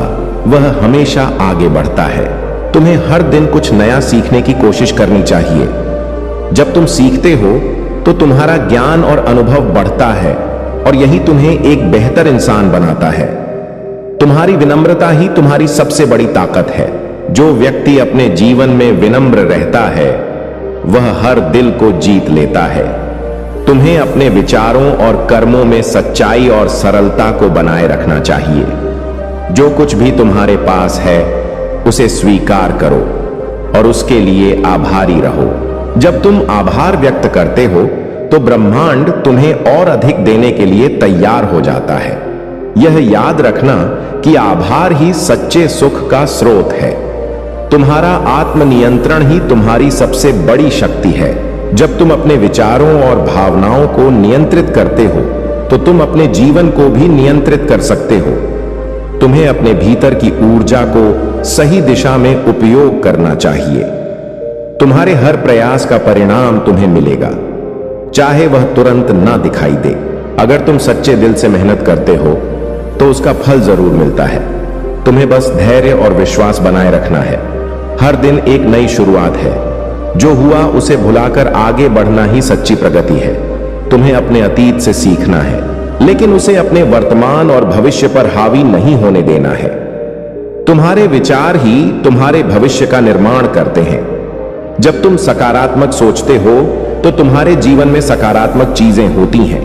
वह हमेशा आगे बढ़ता है। तुम्हें हर दिन कुछ नया सीखने की कोशिश करनी चाहिए। जब तुम सीखते हो तो तुम्हारा ज्ञान और अनुभव बढ़ता है और यही तुम्हें एक बेहतर इंसान बनाता है। तुम्हारी विनम्रता ही तुम्हारी सबसे बड़ी ताकत है। जो व्यक्ति अपने जीवन में विनम्र रहता है वह हर दिल को जीत लेता है। तुम्हें अपने विचारों और कर्मों में सच्चाई और सरलता को बनाए रखना चाहिए। जो कुछ भी तुम्हारे पास है उसे स्वीकार करो और उसके लिए आभारी रहो। जब तुम आभार व्यक्त करते हो तो ब्रह्मांड तुम्हें और अधिक देने के लिए तैयार हो जाता है। यह याद रखना कि आभार ही सच्चे सुख का स्रोत है। तुम्हारा आत्मनियंत्रण ही तुम्हारी सबसे बड़ी शक्ति है। जब तुम अपने विचारों और भावनाओं को नियंत्रित करते हो तो तुम अपने जीवन को भी नियंत्रित कर सकते हो। तुम्हें अपने भीतर की ऊर्जा को सही दिशा में उपयोग करना चाहिए। तुम्हारे हर प्रयास का परिणाम तुम्हें मिलेगा, चाहे वह तुरंत ना दिखाई दे। अगर तुम सच्चे दिल से मेहनत करते हो तो उसका फल जरूर मिलता है। तुम्हें बस धैर्य और विश्वास बनाए रखना है। हर दिन एक नई शुरुआत है। जो हुआ उसे भुलाकर आगे बढ़ना ही सच्ची प्रगति है। तुम्हें अपने अतीत से सीखना है, लेकिन उसे अपने वर्तमान और भविष्य पर हावी नहीं होने देना है। तुम्हारे विचार ही तुम्हारे भविष्य का निर्माण करते हैं। जब तुम सकारात्मक सोचते हो तो तुम्हारे जीवन में सकारात्मक चीजें होती हैं।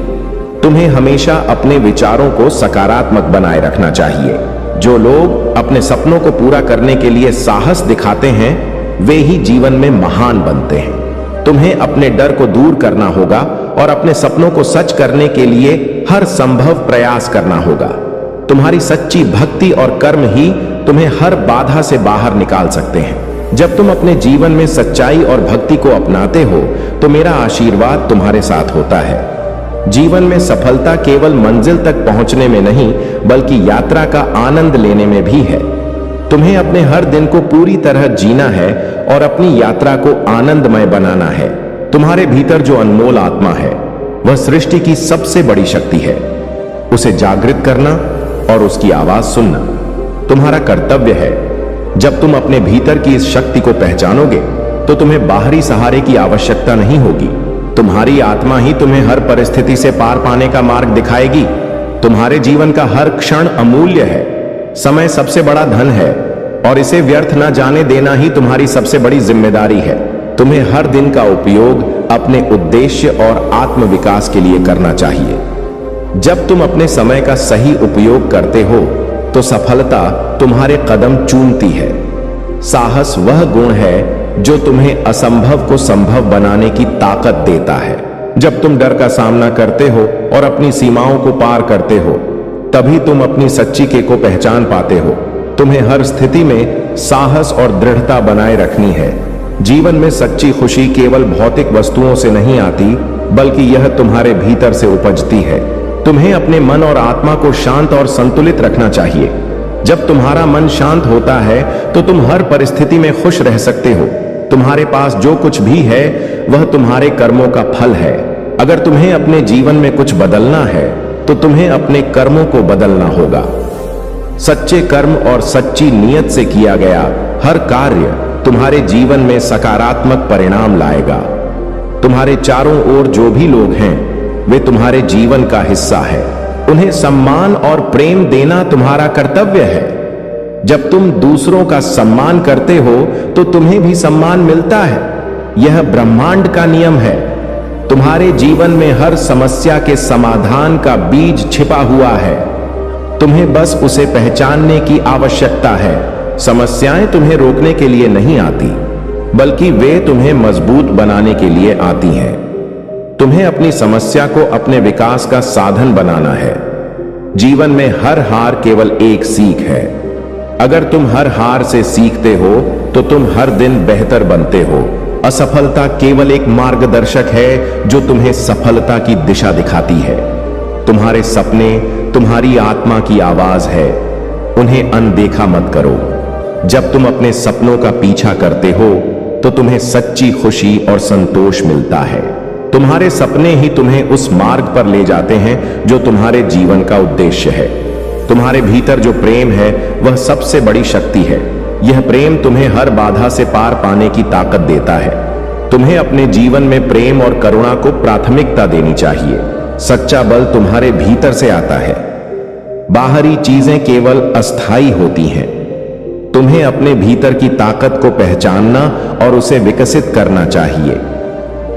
तुम्हें हमेशा अपने विचारों को सकारात्मक बनाए रखना चाहिए। जो लोग अपने सपनों को पूरा करने के लिए साहस दिखाते हैं वे ही जीवन में महान बनते हैं। तुम्हें अपने डर को दूर करना होगा और अपने सपनों को सच करने के लिए हर संभव प्रयास करना होगा। तुम्हारी सच्ची भक्ति और कर्म ही तुम्हें हर बाधा से बाहर निकाल सकते हैं। जब तुम अपने जीवन में सच्चाई और भक्ति को अपनाते हो तो मेरा आशीर्वाद तुम्हारे साथ होता है। जीवन में सफलता केवल मंजिल तक पहुंचने में नहीं बल्कि यात्रा का आनंद लेने में भी है। तुम्हें अपने हर दिन को पूरी तरह जीना है और अपनी यात्रा को आनंदमय बनाना है। तुम्हारे भीतर जो अनमोल आत्मा है वह सृष्टि की सबसे बड़ी शक्ति है। उसे जागृत करना और उसकी आवाज सुनना तुम्हारा कर्तव्य है। जब तुम अपने भीतर की इस शक्ति को पहचानोगे तो तुम्हें बाहरी सहारे की आवश्यकता नहीं होगी। तुम्हारी आत्मा ही तुम्हें हर परिस्थिति से पार पाने का मार्ग दिखाएगी। तुम्हारे जीवन का हर क्षण अमूल्य है। समय सबसे बड़ा धन है और इसे व्यर्थ न जाने देना ही तुम्हारी सबसे बड़ी जिम्मेदारी है। तुम्हें हर दिन का उपयोग अपने उद्देश्य और आत्म विकास के लिए करना चाहिए। जब तुम अपने समय का सही उपयोग करते हो तो सफलता तुम्हारे कदम चूमती है। साहस वह गुण है जो तुम्हें असंभव को संभव बनाने की ताकत देता है। जब तुम डर का सामना करते हो और अपनी सीमाओं को पार करते हो, तभी तुम अपनी सच्ची के को पहचान पाते हो। तुम्हें हर स्थिति में साहस और दृढ़ता बनाए रखनी है। जीवन में सच्ची खुशी केवल भौतिक वस्तुओं से नहीं आती, बल्कि यह तुम्हारे भीतर से उपजती है। तुम्हें अपने मन और आत्मा को शांत और संतुलित रखना चाहिए। जब तुम्हारा मन शांत होता है तो तुम हर परिस्थिति में खुश रह सकते हो। तुम्हारे पास जो कुछ भी है वह तुम्हारे कर्मों का फल है। अगर तुम्हें अपने जीवन में कुछ बदलना है तो तुम्हें अपने कर्मों को बदलना होगा। सच्चे कर्म और सच्ची नीयत से किया गया हर कार्य तुम्हारे जीवन में सकारात्मक परिणाम लाएगा। तुम्हारे चारों ओर जो भी लोग हैं वे तुम्हारे जीवन का हिस्सा है। उन्हें सम्मान और प्रेम देना तुम्हारा कर्तव्य है। जब तुम दूसरों का सम्मान करते हो तो तुम्हें भी सम्मान मिलता है। यह ब्रह्मांड का नियम है। तुम्हारे जीवन में हर समस्या के समाधान का बीज छिपा हुआ है। तुम्हें बस उसे पहचानने की आवश्यकता है। समस्याएं तुम्हें रोकने के लिए नहीं आती, बल्कि वे तुम्हें मजबूत बनाने के लिए आती हैं। तुम्हें अपनी समस्या को अपने विकास का साधन बनाना है। जीवन में हर हार केवल एक सीख है। अगर तुम हर हार से सीखते हो तो तुम हर दिन बेहतर बनते हो। असफलता केवल एक मार्गदर्शक है जो तुम्हें सफलता की दिशा दिखाती है। तुम्हारे सपने तुम्हारी आत्मा की आवाज है, उन्हें अनदेखा मत करो। जब तुम अपने सपनों का पीछा करते हो तो तुम्हें सच्ची खुशी और संतोष मिलता है। तुम्हारे सपने ही तुम्हें उस मार्ग पर ले जाते हैं जो तुम्हारे जीवन का उद्देश्य है। तुम्हारे भीतर जो प्रेम है वह सबसे बड़ी शक्ति है। यह प्रेम तुम्हें हर बाधा से पार पाने की ताकत देता है। तुम्हें अपने जीवन में प्रेम और करुणा को प्राथमिकता देनी चाहिए। सच्चा बल तुम्हारे भीतर से आता है। बाहरी चीजें केवल अस्थायी होती हैं। तुम्हें अपने भीतर की ताकत को पहचानना और उसे विकसित करना चाहिए।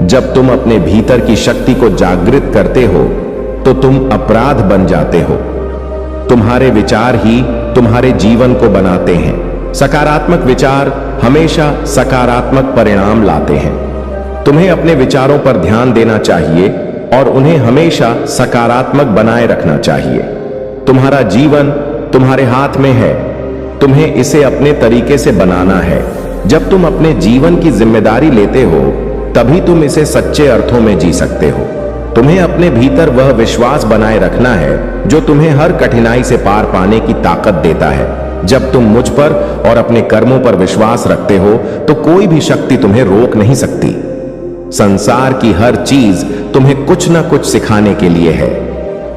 जब तुम अपने भीतर की शक्ति को जागृत करते हो तो तुम अपराध बन जाते हो। तुम्हारे विचार ही तुम्हारे जीवन को बनाते हैं। सकारात्मक विचार हमेशा सकारात्मक परिणाम लाते हैं। तुम्हें अपने विचारों पर ध्यान देना चाहिए और उन्हें हमेशा सकारात्मक बनाए रखना चाहिए। तुम्हारा जीवन तुम्हारे हाथ में है। तुम्हें इसे अपने तरीके से बनाना है। जब तुम अपने जीवन की जिम्मेदारी लेते हो तभी तुम इसे सच्चे अर्थों में जी सकते हो। तुम्हें अपने भीतर वह विश्वास बनाए रखना है जो तुम्हें हर कठिनाई से पार पाने की ताकत देता है। जब तुम मुझ पर और अपने कर्मों पर विश्वास रखते हो तो कोई भी शक्ति तुम्हें रोक नहीं सकती। संसार की हर चीज तुम्हें कुछ ना कुछ सिखाने के लिए है।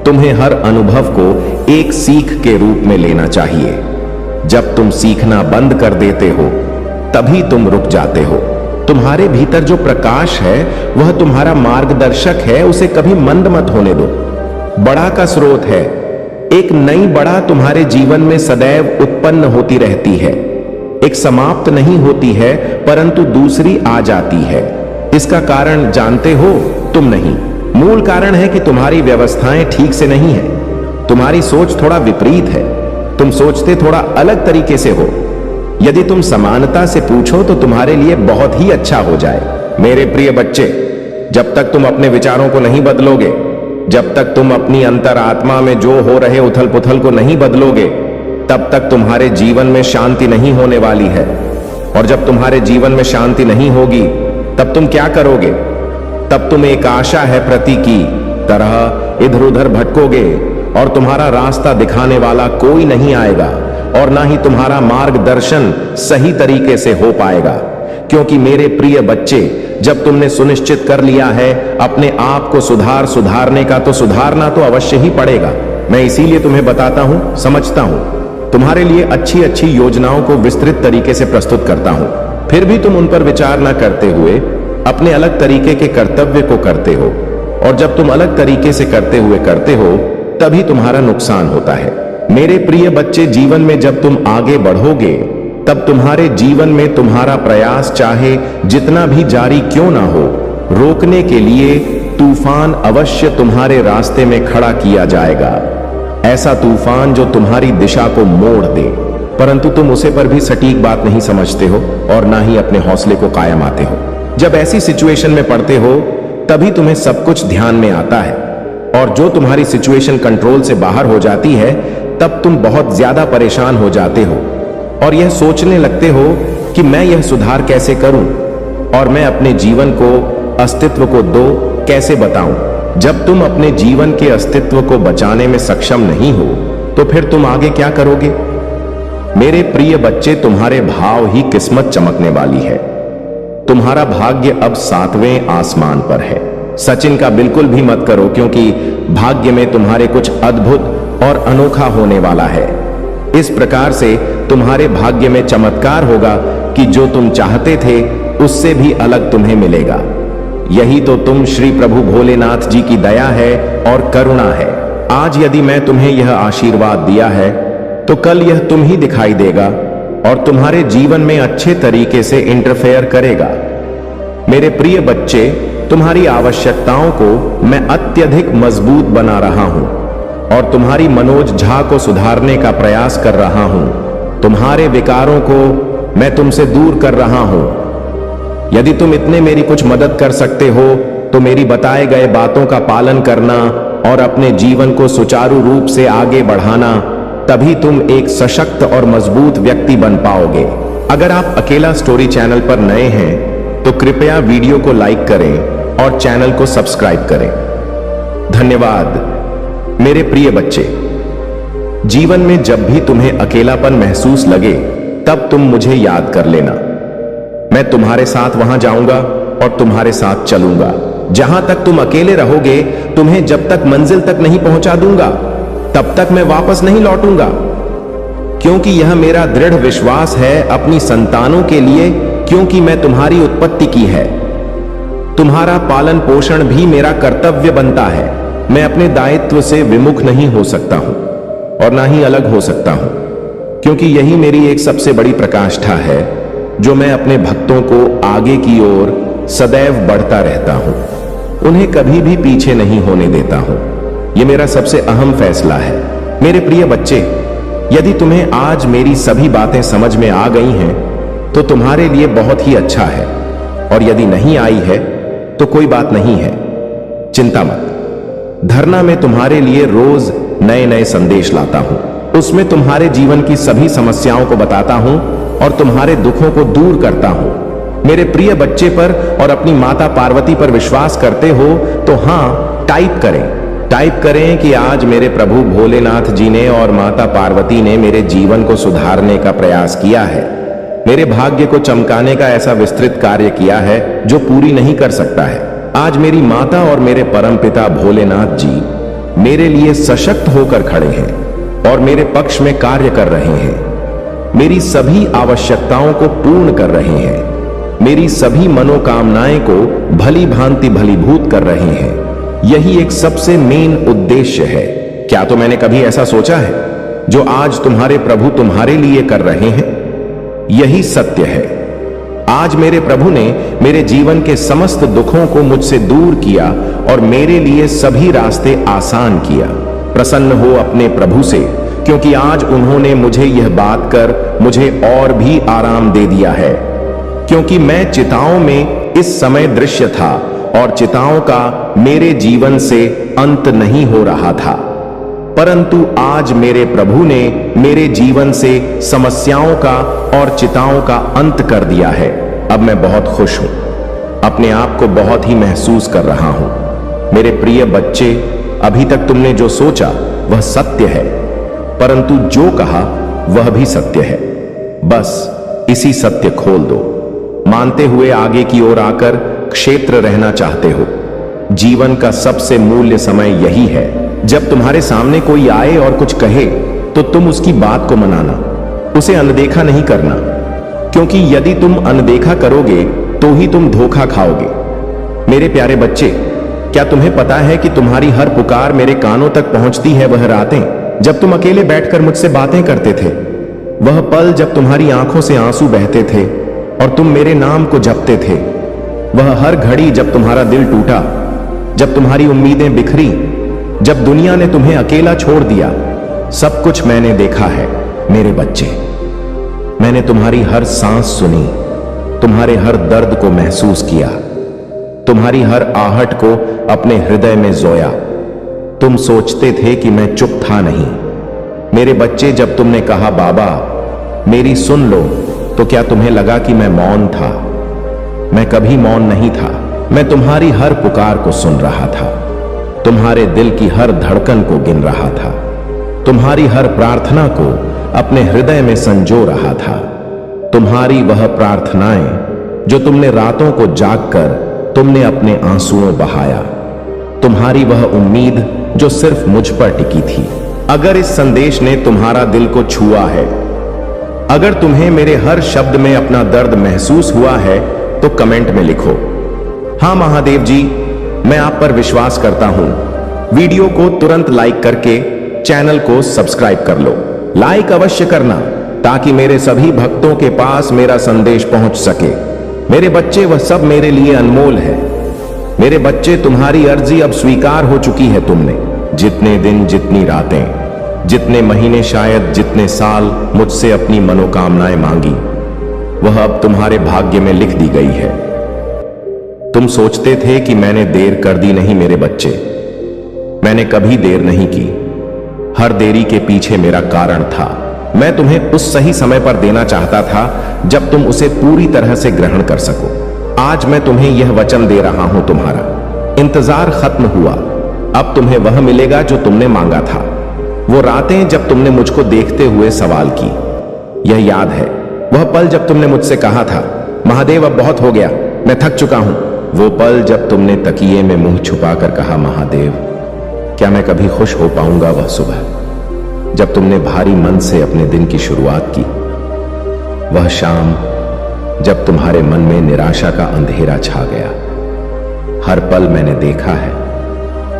तुम्हें हर अनुभव को एक सीख के रूप में लेना चाहिए। जब तुम सीखना बंद कर देते हो तभी तुम रुक जाते हो। तुम्हारे भीतर जो प्रकाश है वह तुम्हारा मार्गदर्शक है, उसे कभी मंद मत होने दो। बड़ा का स्रोत है। एक नई बड़ा तुम्हारे जीवन में सदैव उत्पन्न होती रहती है। एक समाप्त नहीं होती है परंतु दूसरी आ जाती है। इसका कारण जानते हो? तुम नहीं। मूल कारण है कि तुम्हारी व्यवस्थाएं ठीक से नहीं है। तुम्हारी सोच थोड़ा विपरीत है। तुम सोचते थोड़ा अलग तरीके से हो। यदि तुम समानता से पूछो तो तुम्हारे लिए बहुत ही अच्छा हो जाए। मेरे प्रिय बच्चे, जब तक तुम अपने विचारों को नहीं बदलोगे, जब तक तुम अपनी अंतरात्मा में जो हो रहे उथल पुथल को नहीं बदलोगे, तब तक तुम्हारे जीवन में शांति नहीं होने वाली है। और जब तुम्हारे जीवन में शांति नहीं होगी तब तुम क्या करोगे? तब तुम एक आशा है प्रति की तरह इधर उधर भटकोगे और तुम्हारा रास्ता दिखाने वाला कोई नहीं आएगा और ना ही तुम्हारा मार्गदर्शन सही तरीके से हो पाएगा। क्योंकि मेरे प्रिय बच्चे, जब तुमने सुनिश्चित कर लिया है अपने आप को सुधारने का, तो सुधारना तो अवश्य ही पड़ेगा। मैं इसीलिए तुम्हें बताता हूं, समझता हूं, तुम्हारे लिए अच्छी अच्छी योजनाओं को विस्तृत तरीके से प्रस्तुत करता हूं। फिर भी तुम उन पर विचार न करते हुए अपने अलग तरीके के कर्तव्य को करते हो। और जब तुम अलग तरीके से करते हुए करते हो तभी तुम्हारा नुकसान होता है। मेरे प्रिय बच्चे, जीवन में जब तुम आगे बढ़ोगे तब तुम्हारे जीवन में तुम्हारा प्रयास चाहे जितना भी जारी क्यों ना हो, रोकने के लिए तूफान अवश्य तुम्हारे रास्ते में खड़ा किया जाएगा। ऐसा तूफान जो तुम्हारी दिशा को मोड़ दे, परंतु तुम उसे पर भी सटीक बात नहीं समझते हो और ना ही अपने हौसले को कायम आते हो। जब ऐसी सिचुएशन में पड़ते हो तभी तुम्हें सब कुछ ध्यान में आता है, और जो तुम्हारी सिचुएशन कंट्रोल से बाहर हो जाती है तब तुम बहुत ज्यादा परेशान हो जाते हो और यह सोचने लगते हो कि मैं यह सुधार कैसे करूं और मैं अपने जीवन को, अस्तित्व को कैसे बताऊं। जब तुम अपने जीवन के अस्तित्व को बचाने में सक्षम नहीं हो तो फिर तुम आगे क्या करोगे? मेरे प्रिय बच्चे, तुम्हारे भाव ही किस्मत चमकने वाली है। तुम्हारा भाग्य अब 7वें आसमान पर है। सचिन का बिल्कुल भी मत करो, क्योंकि भाग्य में तुम्हारे कुछ अद्भुत और अनोखा होने वाला है। इस प्रकार से तुम्हारे भाग्य में चमत्कार होगा कि जो तुम चाहते थे उससे भी अलग तुम्हें मिलेगा। यही तो तुम श्री प्रभु भोलेनाथ जी की दया है और करुणा है। आज यदि मैं तुम्हें यह आशीर्वाद दिया है तो कल यह तुम ही दिखाई देगा और तुम्हारे जीवन में अच्छे तरीके से इंटरफेयर करेगा। मेरे प्रिय बच्चे, तुम्हारी आवश्यकताओं को मैं अत्यधिक मजबूत बना रहा हूं और तुम्हारी मनोज झा को सुधारने का प्रयास कर रहा हूं। तुम्हारे विकारों को मैं तुमसे दूर कर रहा हूं। यदि तुम इतने मेरी कुछ मदद कर सकते हो तो मेरी बताए गए बातों का पालन करना और अपने जीवन को सुचारू रूप से आगे बढ़ाना, तभी तुम एक सशक्त और मजबूत व्यक्ति बन पाओगे। अगर आप अकेला स्टोरी चैनल पर नए हैं तो कृपया वीडियो को लाइक करें और चैनल को सब्सक्राइब करें। धन्यवाद। मेरे प्रिय बच्चे, जीवन में जब भी तुम्हें अकेलापन महसूस लगे तब तुम मुझे याद कर लेना। मैं तुम्हारे साथ वहां जाऊंगा और तुम्हारे साथ चलूंगा। जहां तक तुम अकेले रहोगे, तुम्हें जब तक मंजिल तक नहीं पहुंचा दूंगा तब तक मैं वापस नहीं लौटूंगा, क्योंकि यह मेरा दृढ़ विश्वास है अपनी संतानों के लिए, क्योंकि मैं तुम्हारी उत्पत्ति की है। तुम्हारा पालन पोषण भी मेरा कर्तव्य बनता है। मैं अपने दायित्व से विमुख नहीं हो सकता हूं और ना ही अलग हो सकता हूं, क्योंकि यही मेरी एक सबसे बड़ी प्रकाष्ठा है जो मैं अपने भक्तों को आगे की ओर सदैव बढ़ता रहता हूं, उन्हें कभी भी पीछे नहीं होने देता हूं। यह मेरा सबसे अहम फैसला है। मेरे प्रिय बच्चे, यदि तुम्हें आज मेरी सभी बातें समझ में आ गई हैं तो तुम्हारे लिए बहुत ही अच्छा है, और यदि नहीं आई है तो कोई बात नहीं है, चिंता मत। धरना में तुम्हारे लिए रोज नए नए संदेश लाता हूं। उसमें तुम्हारे जीवन की सभी समस्याओं को बताता हूं और तुम्हारे दुखों को दूर करता हूं। मेरे प्रिय बच्चे पर और अपनी माता पार्वती पर विश्वास करते हो तो हां टाइप करें कि आज मेरे प्रभु भोलेनाथ जी ने और माता पार्वती ने मेरे जीवन को सुधारने का प्रयास किया है। मेरे भाग्य को चमकाने का ऐसा विस्तृत कार्य किया है जो पूरी नहीं कर सकता है। आज मेरी माता और मेरे परमपिता भोलेनाथ जी मेरे लिए सशक्त होकर खड़े हैं और मेरे पक्ष में कार्य कर रहे हैं। मेरी सभी आवश्यकताओं को पूर्ण कर रहे हैं। मेरी सभी मनोकामनाएं को भली भांति भलीभूत कर रहे हैं। यही एक सबसे मेन उद्देश्य है। क्या तो मैंने कभी ऐसा सोचा है जो आज तुम्हारे प्रभु तुम्हारे लिए कर रहे हैं? यही सत्य है। आज मेरे प्रभु ने मेरे जीवन के समस्त दुखों को मुझसे दूर किया और मेरे लिए सभी रास्ते आसान किया। प्रसन्न हो अपने प्रभु से, क्योंकि आज उन्होंने मुझे यह बात कर मुझे और भी आराम दे दिया है, क्योंकि मैं चिताओं में इस समय दृश्य था और चिताओं का मेरे जीवन से अंत नहीं हो रहा था, परंतु आज मेरे प्रभु ने मेरे जीवन से समस्याओं का और चिताओं का अंत कर दिया है। अब मैं बहुत खुश हूं, अपने आप को बहुत ही महसूस कर रहा हूं। मेरे प्रिय बच्चे, अभी तक तुमने जो सोचा वह सत्य है, परंतु जो कहा वह भी सत्य है। बस इसी सत्य खोल दो। मानते हुए आगे की ओर आकर क्षेत्र रहना चाहते हो। जीवन का सबसे मूल्य समय यही है जब तुम्हारे सामने कोई आए और कुछ कहे तो तुम उसकी बात को मनाना, उसे अनदेखा नहीं करना, क्योंकि यदि तुम अनदेखा करोगे तो ही तुम धोखा खाओगे। मेरे प्यारे बच्चे, क्या तुम्हें पता है कि तुम्हारी हर पुकार मेरे कानों तक पहुंचती है? वह रातें जब तुम अकेले बैठकर मुझसे बातें करते थे, वह पल जब तुम्हारी आंखों से आंसू बहते थे और तुम मेरे नाम को जपते थे, वह हर घड़ी जब तुम्हारा दिल टूटा, जब तुम्हारी उम्मीदें बिखरी, जब दुनिया ने तुम्हें अकेला छोड़ दिया, सब कुछ मैंने देखा है मेरे बच्चे। मैंने तुम्हारी हर सांस सुनी, तुम्हारे हर दर्द को महसूस किया, तुम्हारी हर आहट को अपने हृदय में जोया। तुम सोचते थे कि मैं चुप था, नहीं मेरे बच्चे। जब तुमने कहा बाबा मेरी सुन लो, तो क्या तुम्हें लगा कि मैं मौन था? मैं कभी मौन नहीं था। मैं तुम्हारी हर पुकार को सुन रहा था, तुम्हारे दिल की हर धड़कन को गिन रहा था, तुम्हारी हर प्रार्थना को अपने हृदय में संजो रहा था। तुम्हारी वह प्रार्थनाएं जो तुमने रातों को जागकर तुमने अपने आंसुओं बहाया, तुम्हारी वह उम्मीद जो सिर्फ मुझ पर टिकी थी। अगर इस संदेश ने तुम्हारा दिल को छुआ है, अगर तुम्हें मेरे हर शब्द में अपना दर्द महसूस हुआ है, तो कमेंट में लिखो, हाँ महादेव जी, मैं आप पर विश्वास करता हूं। वीडियो को तुरंत लाइक करके चैनल को सब्सक्राइब कर लो। लाइक अवश्य करना ताकि मेरे सभी भक्तों के पास मेरा संदेश पहुंच सके। मेरे बच्चे, वह सब मेरे लिए अनमोल है। मेरे बच्चे, तुम्हारी अर्जी अब स्वीकार हो चुकी है। तुमने जितने दिन, जितनी रातें, जितने महीने, शायद जितने साल मुझसे अपनी मनोकामनाएं मांगी, वह अब तुम्हारे भाग्य में लिख दी गई है। तुम सोचते थे कि मैंने देर कर दी, नहीं मेरे बच्चे, मैंने कभी देर नहीं की। हर देरी के पीछे मेरा कारण था। मैं तुम्हें उस सही समय पर देना चाहता था जब तुम उसे पूरी तरह से ग्रहण कर सको। आज मैं तुम्हें यह वचन दे रहा हूं, तुम्हारा इंतजार खत्म हुआ। अब तुम्हें वह मिलेगा जो तुमने मांगा था। वो रातें जब तुमने मुझको देखते हुए सवाल की, यह याद है? वह पल जब तुमने मुझसे कहा था, महादेव अब बहुत हो गया, मैं थक चुका हूं। वो पल जब तुमने तकिए में मुंह छुपाकर कहा, महादेव क्या मैं कभी खुश हो पाऊंगा? वह सुबह जब तुमने भारी मन से अपने दिन की शुरुआत की, वह शाम जब तुम्हारे मन में निराशा का अंधेरा छा गया। हर पल मैंने देखा है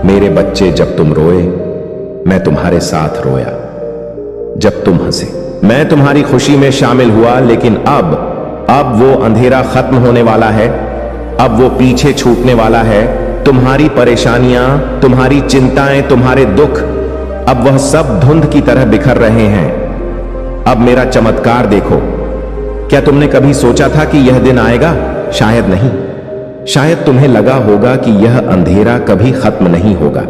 मेरे बच्चे। जब तुम रोए, मैं तुम्हारे साथ रोया। जब तुम हंसे, मैं तुम्हारी खुशी में शामिल हुआ। लेकिन अब वो अंधेरा खत्म होने वाला है। अब वो पीछे छूटने वाला है। तुम्हारी परेशानियां, तुम्हारी चिंताएं, तुम्हारे दुख, अब वह सब धुंध की तरह बिखर रहे हैं। अब मेरा चमत्कार देखो। क्या तुमने कभी सोचा था कि यह दिन आएगा? शायद नहीं। शायद तुम्हें लगा होगा कि यह अंधेरा कभी खत्म नहीं होगा,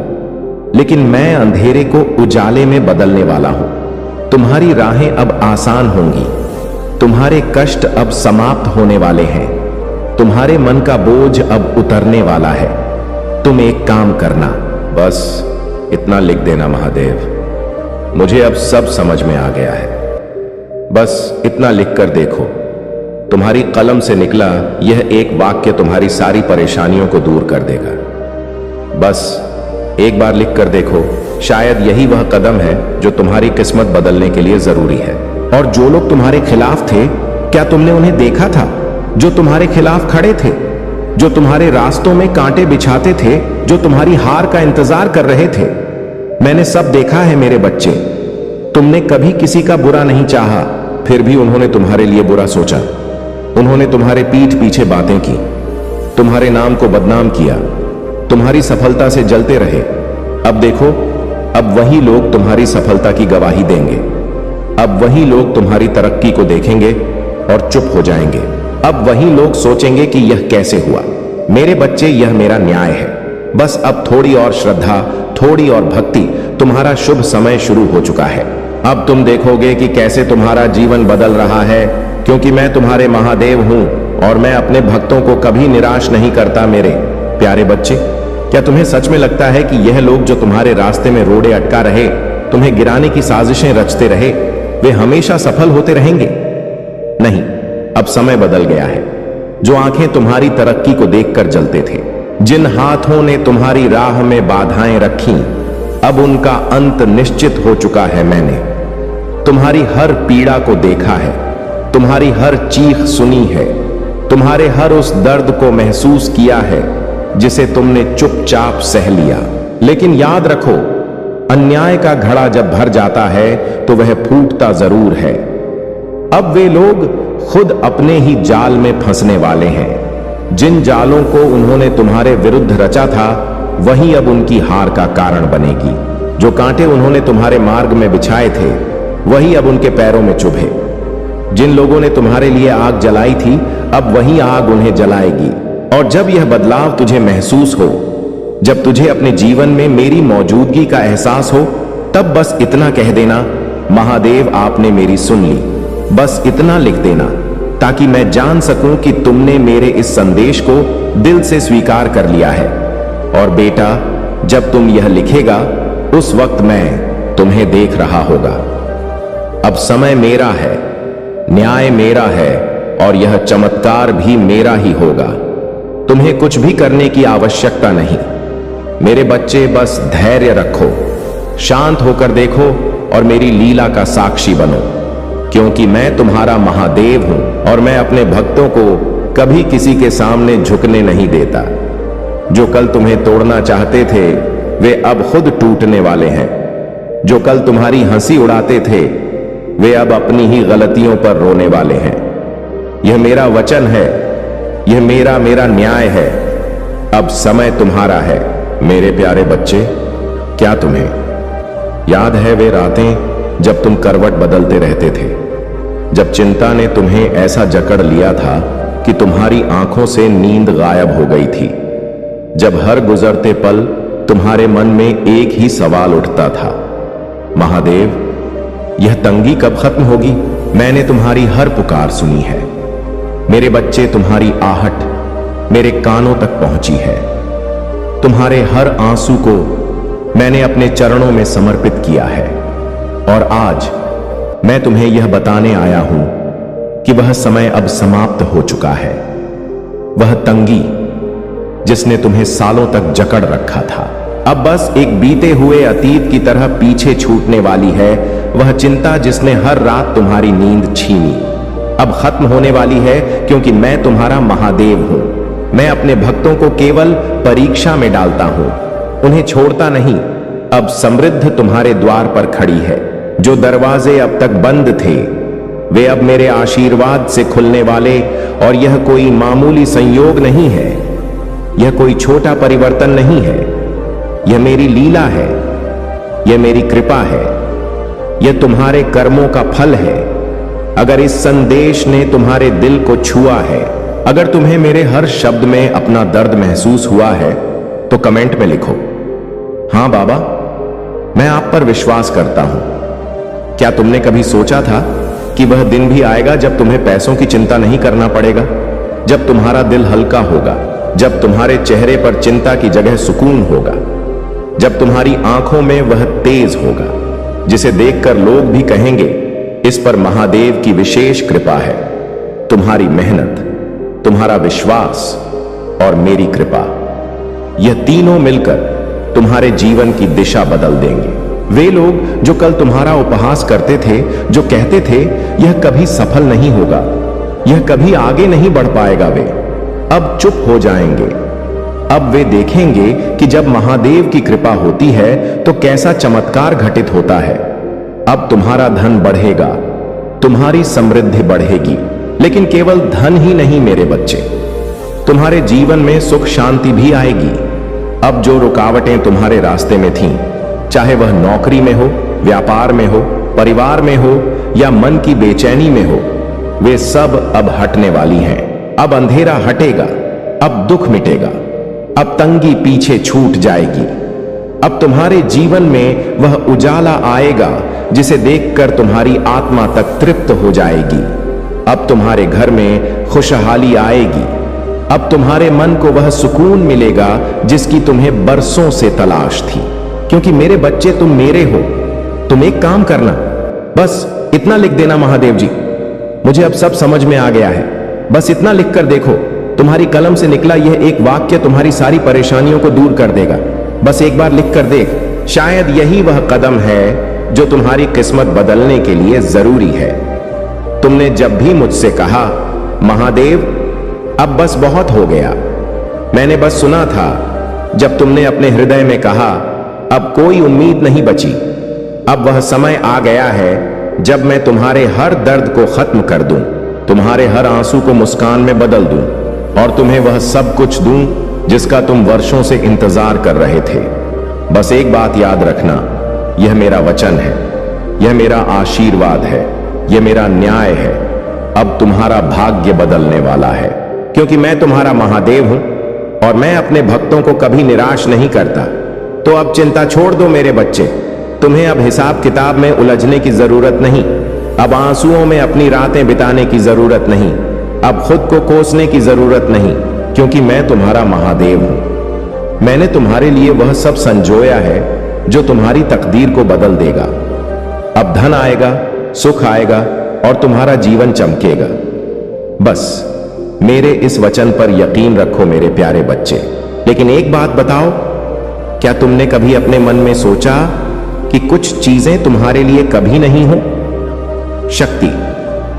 लेकिन मैं अंधेरे को उजाले में बदलने वाला हूं। तुम्हारी राहें अब आसान होंगी, तुम्हारे कष्ट अब समाप्त होने वाले हैं, तुम्हारे मन का बोझ अब उतरने वाला है। तुम एक काम करना, बस इतना लिख देना, महादेव मुझे अब सब समझ में आ गया है। बस इतना लिख कर देखो। तुम्हारी कलम से निकला यह एक वाक्य तुम्हारी सारी परेशानियों को दूर कर देगा। बस एक बार लिख कर देखो, शायद यही वह कदम है जो तुम्हारी किस्मत बदलने के लिए जरूरी है। और जो लोग तुम्हारे खिलाफ थे, क्या तुमने उन्हें देखा था? जो तुम्हारे खिलाफ खड़े थे, जो तुम्हारे रास्तों में कांटे बिछाते थे, जो तुम्हारी हार का इंतजार कर रहे थे, मैंने सब देखा है मेरे बच्चे। तुमने कभी किसी का बुरा नहीं चाहा, फिर भी उन्होंने तुम्हारे लिए बुरा सोचा। उन्होंने तुम्हारे पीठ पीछे बातें की, तुम्हारे नाम को बदनाम किया, तुम्हारी सफलता से जलते रहे। अब देखो, अब वही लोग तुम्हारी सफलता की गवाही देंगे। अब वही लोग तुम्हारी तरक्की को देखेंगे और चुप हो जाएंगे। अब वही लोग सोचेंगे कि यह कैसे हुआ। मेरे बच्चे, यह मेरा न्याय है। बस अब थोड़ी और श्रद्धा, थोड़ी और भक्ति, तुम्हारा शुभ समय शुरू हो चुका है। अब तुम देखोगे कि कैसे तुम्हारा जीवन बदल रहा है, क्योंकि मैं तुम्हारे महादेव हूं और मैं अपने भक्तों को कभी निराश नहीं करता। मेरे प्यारे बच्चे, क्या तुम्हें सच में लगता है कि यह लोग जो तुम्हारे रास्ते में रोड़े अटका रहे, तुम्हें गिराने की साजिशें रचते रहे, वे हमेशा सफल होते रहेंगे? नहीं, अब समय बदल गया है। जो आंखें तुम्हारी तरक्की को देखकर जलते थे, जिन हाथों ने तुम्हारी राह में बाधाएं रखी, अब उनका अंत निश्चित हो चुका है। मैंने तुम्हारी हर पीड़ा को देखा है, तुम्हारी हर चीख सुनी है, तुम्हारे हर उस दर्द को महसूस किया है जिसे तुमने चुपचाप सह लिया। लेकिन याद रखो, अन्याय का घड़ा जब भर जाता है तो वह फूटता जरूर है। अब वे लोग खुद अपने ही जाल में फंसने वाले हैं। जिन जालों को उन्होंने तुम्हारे विरुद्ध रचा था, वही अब उनकी हार का कारण बनेगी। जो कांटे उन्होंने तुम्हारे मार्ग में बिछाए थे, वही अब उनके पैरों में चुभे। जिन लोगों ने तुम्हारे लिए आग जलाई थी, अब वही आग उन्हें जलाएगी। और जब यह बदलाव तुझे महसूस हो, जब तुझे अपने जीवन में मेरी मौजूदगी का एहसास हो, तब बस इतना कह देना, महादेव आपने मेरी सुन ली। बस इतना लिख देना, ताकि मैं जान सकूं कि तुमने मेरे इस संदेश को दिल से स्वीकार कर लिया है। और बेटा, जब तुम यह लिखेगा, उस वक्त मैं तुम्हें देख रहा होगा। अब समय मेरा है, न्याय मेरा है, और यह चमत्कार भी मेरा ही होगा। तुम्हें कुछ भी करने की आवश्यकता नहीं। मेरे बच्चे, बस धैर्य रखो, शांत होकर देखो और मेरी लीला का साक्षी बनो, क्योंकि मैं तुम्हारा महादेव हूं और मैं अपने भक्तों को कभी किसी के सामने झुकने नहीं देता। जो कल तुम्हें तोड़ना चाहते थे, वे अब खुद टूटने वाले हैं। जो कल तुम्हारी हंसी उड़ाते थे, वे अब अपनी ही गलतियों पर रोने वाले हैं। यह मेरा वचन है, यह मेरा न्याय है। अब समय तुम्हारा है मेरे प्यारे बच्चे। क्या तुम्हें याद है वे रातें जब तुम करवट बदलते रहते थे, जब चिंता ने तुम्हें ऐसा जकड़ लिया था कि तुम्हारी आंखों से नींद गायब हो गई थी, जब हर गुजरते पल तुम्हारे मन में एक ही सवाल उठता था, महादेव, यह तंगी कब खत्म होगी? मैंने तुम्हारी हर पुकार सुनी है मेरे बच्चे। तुम्हारी आहट मेरे कानों तक पहुंची है। तुम्हारे हर आंसू को मैंने अपने चरणों में समर्पित किया है। और आज मैं तुम्हें यह बताने आया हूं कि वह समय अब समाप्त हो चुका है। वह तंगी जिसने तुम्हें सालों तक जकड़ रखा था, अब बस एक बीते हुए अतीत की तरह पीछे छूटने वाली है। वह चिंता जिसने हर रात तुम्हारी नींद छीनी, अब खत्म होने वाली है, क्योंकि मैं तुम्हारा महादेव हूं। मैं अपने भक्तों को केवल परीक्षा में डालता हूं, उन्हें छोड़ता नहीं। अब समृद्ध तुम्हारे द्वार पर खड़ी है। जो दरवाजे अब तक बंद थे, वे अब मेरे आशीर्वाद से खुलने वाले। और यह कोई मामूली संयोग नहीं है, यह कोई छोटा परिवर्तन नहीं है, यह मेरी लीला है, यह मेरी कृपा है, यह तुम्हारे कर्मों का फल है। अगर इस संदेश ने तुम्हारे दिल को छुआ है, अगर तुम्हें मेरे हर शब्द में अपना दर्द महसूस हुआ है, तो कमेंट में लिखो, हां बाबा, मैं आप पर विश्वास करता हूं। क्या तुमने कभी सोचा था कि वह दिन भी आएगा जब तुम्हें पैसों की चिंता नहीं करना पड़ेगा, जब तुम्हारा दिल हल्का होगा, जब तुम्हारे चेहरे पर चिंता की जगह सुकून होगा, जब तुम्हारी आंखों में वह तेज होगा जिसे देखकर लोग भी कहेंगे, इस पर महादेव की विशेष कृपा है। तुम्हारी मेहनत, तुम्हारा विश्वास और मेरी कृपा, यह तीनों मिलकर तुम्हारे जीवन की दिशा बदल देंगे। वे लोग जो कल तुम्हारा उपहास करते थे, जो कहते थे यह कभी सफल नहीं होगा, यह कभी आगे नहीं बढ़ पाएगा, वे अब चुप हो जाएंगे। अब वे देखेंगे कि जब महादेव की कृपा होती है तो कैसा चमत्कार घटित होता है। अब तुम्हारा धन बढ़ेगा, तुम्हारी समृद्धि बढ़ेगी, लेकिन केवल धन ही नहीं मेरे बच्चे, तुम्हारे जीवन में सुख शांति भी आएगी। अब जो रुकावटें तुम्हारे रास्ते में थीं, चाहे वह नौकरी में हो, व्यापार में हो, परिवार में हो या मन की बेचैनी में हो, वे सब अब हटने वाली हैं। अब अंधेरा हटेगा, अब दुख मिटेगा, अब तंगी पीछे छूट जाएगी। अब तुम्हारे जीवन में वह उजाला आएगा जिसे देखकर तुम्हारी आत्मा तक तृप्त हो जाएगी। अब तुम्हारे घर में खुशहाली आएगी। अब तुम्हारे मन को वह सुकून मिलेगा जिसकी तुम्हें बरसों से तलाश थी। क्योंकि मेरे बच्चे, तुम मेरे हो। तुम एक काम करना, बस इतना लिख देना, महादेव जी, मुझे अब सब समझ में आ गया है। बस इतना लिखकर देखो, तुम्हारी कलम से निकला यह एक वाक्य तुम्हारी सारी परेशानियों को दूर कर देगा। बस एक बार लिख कर देख, शायद यही वह कदम है जो तुम्हारी किस्मत बदलने के लिए जरूरी है। तुमने जब भी मुझसे कहा, महादेव अब बस बहुत हो गया, मैंने बस सुना था जब तुमने अपने हृदय में कहा अब कोई उम्मीद नहीं बची। अब वह समय आ गया है जब मैं तुम्हारे हर दर्द को खत्म कर दूं, तुम्हारे हर आंसू को मुस्कान में बदल दूं और तुम्हें वह सब कुछ दूं जिसका तुम वर्षों से इंतजार कर रहे थे। बस एक बात याद रखना, यह मेरा वचन है, यह मेरा आशीर्वाद है, यह मेरा न्याय है। अब तुम्हारा भाग्य बदलने वाला है, क्योंकि मैं तुम्हारा महादेव हूं और मैं अपने भक्तों को कभी निराश नहीं करता। तो अब चिंता छोड़ दो मेरे बच्चे, तुम्हें अब हिसाब किताब में उलझने की जरूरत नहीं, अब आंसुओं में अपनी रातें बिताने की जरूरत नहीं, अब खुद को कोसने की जरूरत नहीं, क्योंकि मैं तुम्हारा महादेव हूं। मैंने तुम्हारे लिए वह सब संजोया है जो तुम्हारी तकदीर को बदल देगा। अब धन आएगा, सुख आएगा और तुम्हारा जीवन चमकेगा। बस मेरे इस वचन पर यकीन रखो मेरे प्यारे बच्चे। लेकिन एक बात बताओ, क्या तुमने कभी अपने मन में सोचा कि कुछ चीजें तुम्हारे लिए कभी नहीं हो? शक्ति,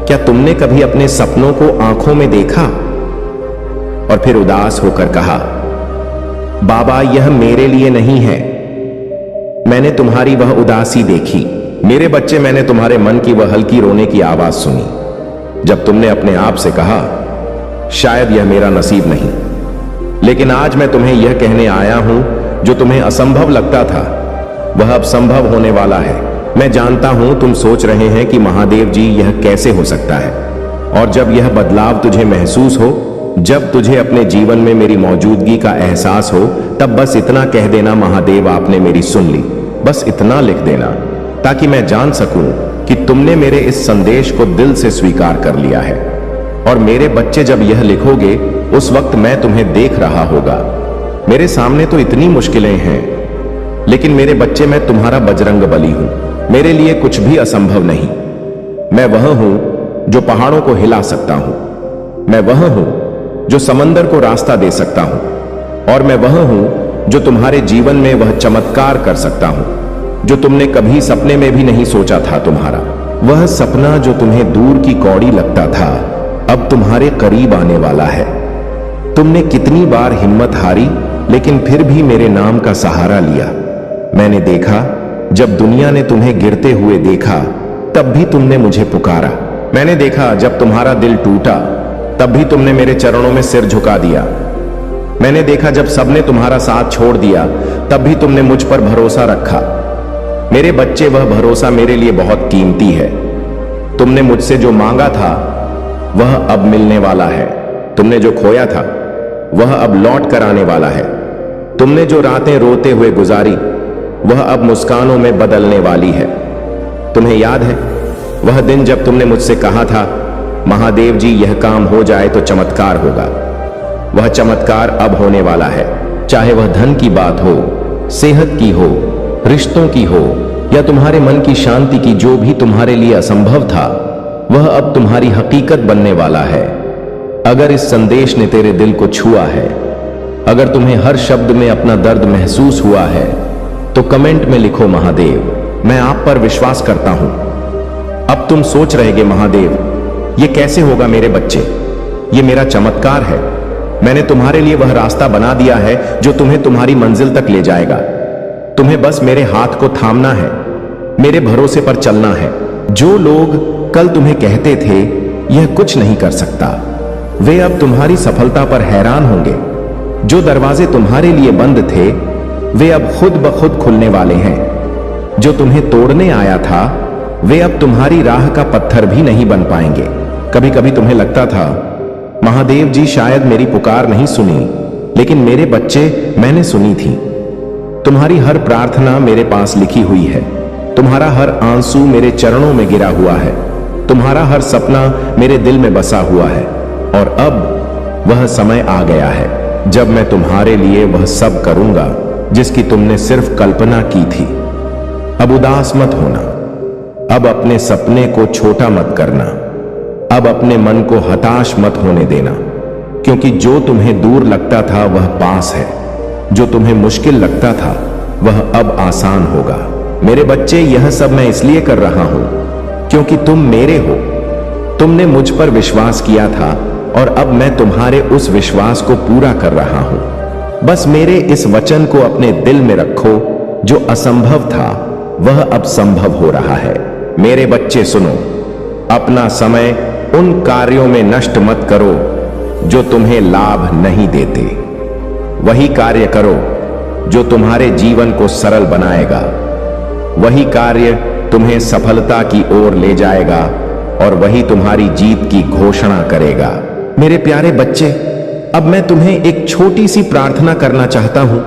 क्या तुमने कभी अपने सपनों को आंखों में देखा और फिर उदास होकर कहा बाबा यह मेरे लिए नहीं है? मैंने तुम्हारी वह उदासी देखी मेरे बच्चे, मैंने तुम्हारे मन की वह हल्की रोने की आवाज सुनी जब तुमने अपने आप से कहा शायद यह मेरा नसीब नहीं। लेकिन आज मैं तुम्हें यह कहने आया हूं, जो तुम्हें असंभव लगता था वह अब संभव होने वाला है। मैं जानता हूं तुम सोच रहे हैं कि महादेव जी यह कैसे हो सकता है, और जब यह बदलाव तुझे महसूस हो, जब तुझे अपने जीवन में मेरी मौजूदगी का एहसास हो, तब बस इतना कह देना महादेव आपने मेरी सुन ली। बस इतना लिख देना ताकि मैं जान सकूं कि तुमने मेरे इस संदेश को दिल से स्वीकार कर लिया है। और मेरे बच्चे, जब यह लिखोगे उस वक्त मैं तुम्हें देख रहा होगा। मेरे सामने तो इतनी मुश्किलें हैं, लेकिन मेरे बच्चे मैं तुम्हारा बजरंग बली हूं। मेरे लिए कुछ भी असंभव नहीं। मैं वह हूं जो पहाड़ों को हिला सकता हूं, मैं वह हूं जो समंदर को रास्ता दे सकता हूं, और मैं वह हूं जो तुम्हारे जीवन में वह चमत्कार कर सकता हूं जो तुमने कभी सपने में भी नहीं सोचा था। तुम्हारा वह सपना जो तुम्हें दूर की कौड़ी लगता था, अब तुम्हारे करीब आने वाला है। तुमने कितनी बार हिम्मत हारी, लेकिन फिर भी मेरे नाम का सहारा लिया। मैंने देखा जब दुनिया ने तुम्हें गिरते हुए देखा, तब भी तुमने मुझे पुकारा। मैंने देखा जब तुम्हारा दिल टूटा, तब भी तुमने मेरे चरणों में सिर झुका दिया। मैंने देखा जब सबने तुम्हारा साथ छोड़ दिया, तब भी तुमने मुझ पर भरोसा रखा। मेरे बच्चे, वह भरोसा मेरे लिए बहुत कीमती है। तुमने मुझसे जो मांगा था वह अब मिलने वाला है। तुमने जो खोया था वह अब लौट कर आने वाला है। तुमने जो रातें रोते हुए गुजारी वह अब मुस्कानों में बदलने वाली है। तुम्हें याद है वह दिन जब तुमने मुझसे कहा था महादेव जी यह काम हो जाए तो चमत्कार होगा? वह चमत्कार अब होने वाला है। चाहे वह धन की बात हो, सेहत की हो, रिश्तों की हो, या तुम्हारे मन की शांति की, जो भी तुम्हारे लिए असंभव था वह अब तुम्हारी हकीकत बनने वाला है। अगर इस संदेश ने तेरे दिल को छुआ है, अगर तुम्हें हर शब्द में अपना दर्द महसूस हुआ है, तो कमेंट में लिखो महादेव, मैं आप पर विश्वास करता हूं। अब तुम सोच रहेगे महादेव ये कैसे होगा? मेरे बच्चे, ये मेरा चमत्कार है। मैंने तुम्हारे लिए वह रास्ता बना दिया है जो तुम्हें तुम्हारी मंजिल तक ले जाएगा। तुम्हें बस मेरे हाथ को थामना है, मेरे भरोसे पर चलना है। जो लोग कल तुम्हें कहते थे यह कुछ नहीं कर सकता, वे अब तुम्हारी सफलता पर हैरान होंगे। जो दरवाजे तुम्हारे लिए बंद थे वे अब खुद ब खुद खुलने वाले हैं। जो तुम्हें तोड़ने आया था वे अब तुम्हारी राह का पत्थर भी नहीं बन पाएंगे। कभी कभी तुम्हें लगता था महादेव जी शायद मेरी पुकार नहीं सुनी, लेकिन मेरे बच्चे, मैंने सुनी थी। तुम्हारी हर प्रार्थना मेरे पास लिखी हुई है। तुम्हारा हर आंसू मेरे चरणों में गिरा हुआ है। तुम्हारा हर सपना मेरे दिल में बसा हुआ है। और अब वह समय आ गया है जब मैं तुम्हारे लिए वह सब करूंगा जिसकी तुमने सिर्फ कल्पना की थी। अब उदास मत होना, अब अपने सपने को छोटा मत करना, अब अपने मन को हताश मत होने देना, क्योंकि जो तुम्हें दूर लगता था वह पास है। जो तुम्हें मुश्किल लगता था वह अब आसान होगा। मेरे बच्चे, यह सब मैं इसलिए कर रहा हूं क्योंकि तुम मेरे हो। तुमने मुझ पर विश्वास किया था और अब मैं तुम्हारे उस विश्वास को पूरा कर रहा हूं। बस मेरे इस वचन को अपने दिल में रखो, जो असंभव था वह अब संभव हो रहा है। मेरे बच्चे सुनो, अपना समय उन कार्यों में नष्ट मत करो जो तुम्हें लाभ नहीं देते। वही कार्य करो जो तुम्हारे जीवन को सरल बनाएगा। वही कार्य तुम्हें सफलता की ओर ले जाएगा और वही तुम्हारी जीत की घोषणा करेगा। मेरे प्यारे बच्चे, अब मैं तुम्हें एक छोटी सी प्रार्थना करना चाहता हूं।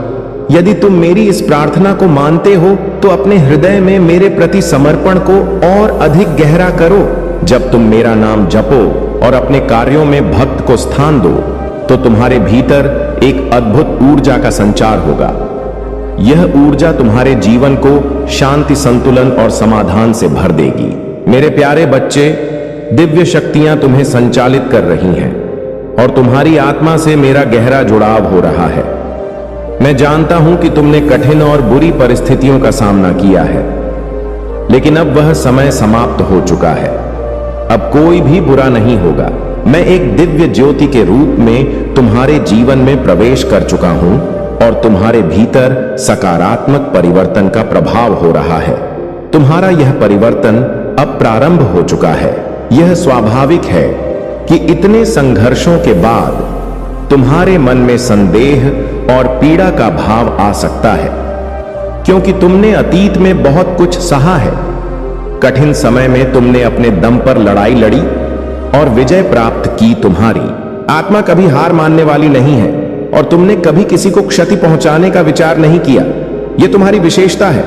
यदि तुम मेरी इस प्रार्थना को मानते हो तो अपने हृदय में मेरे प्रति समर्पण को और अधिक गहरा करो। जब तुम मेरा नाम जपो और अपने कार्यों में भक्त को स्थान दो तो तुम्हारे भीतर एक अद्भुत ऊर्जा का संचार होगा। यह ऊर्जा तुम्हारे जीवन को शांति, संतुलन और समाधान से भर देगी। मेरे प्यारे बच्चे, दिव्य शक्तियां तुम्हें संचालित कर रही हैं और तुम्हारी आत्मा से मेरा गहरा जुड़ाव हो रहा है। मैं जानता हूं कि तुमने कठिन और बुरी परिस्थितियों का सामना किया है, लेकिन अब वह समय समाप्त हो चुका है। अब कोई भी बुरा नहीं होगा। मैं एक दिव्य ज्योति के रूप में तुम्हारे जीवन में प्रवेश कर चुका हूं और तुम्हारे भीतर सकारात्मक परिवर्तन का प्रभाव हो रहा है। तुम्हारा यह परिवर्तन अब प्रारंभ हो चुका है। यह स्वाभाविक है कि इतने संघर्षों के बाद तुम्हारे मन में संदेह और पीड़ा का भाव आ सकता है, क्योंकि तुमने अतीत में बहुत कुछ सहा है। कठिन समय में तुमने अपने दम पर लड़ाई लड़ी और विजय प्राप्त की। तुम्हारी आत्मा कभी हार मानने वाली नहीं है और तुमने कभी किसी को क्षति पहुंचाने का विचार नहीं किया। यह तुम्हारी विशेषता है।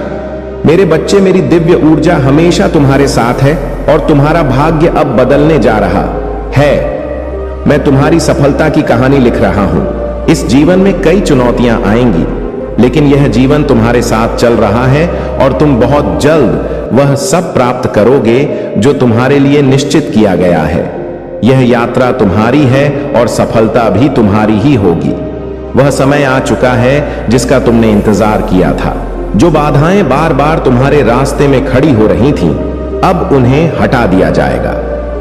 मेरे बच्चे, मेरी दिव्य ऊर्जा हमेशा तुम्हारे साथ है और तुम्हारा भाग्य अब बदलने जा रहा है। मैं तुम्हारी सफलता की कहानी लिख रहा हूं। इस जीवन में कई चुनौतियां आएंगी, लेकिन यह जीवन तुम्हारे साथ चल रहा है और तुम बहुत जल्द वह सब प्राप्त करोगे जो तुम्हारे लिए निश्चित किया गया है। यह यात्रा तुम्हारी है और सफलता भी तुम्हारी ही होगी। वह समय आ चुका है जिसका तुमने इंतजार किया था। जो बाधाएं बार बार तुम्हारे रास्ते में खड़ी हो रही थीं, अब उन्हें हटा दिया जाएगा।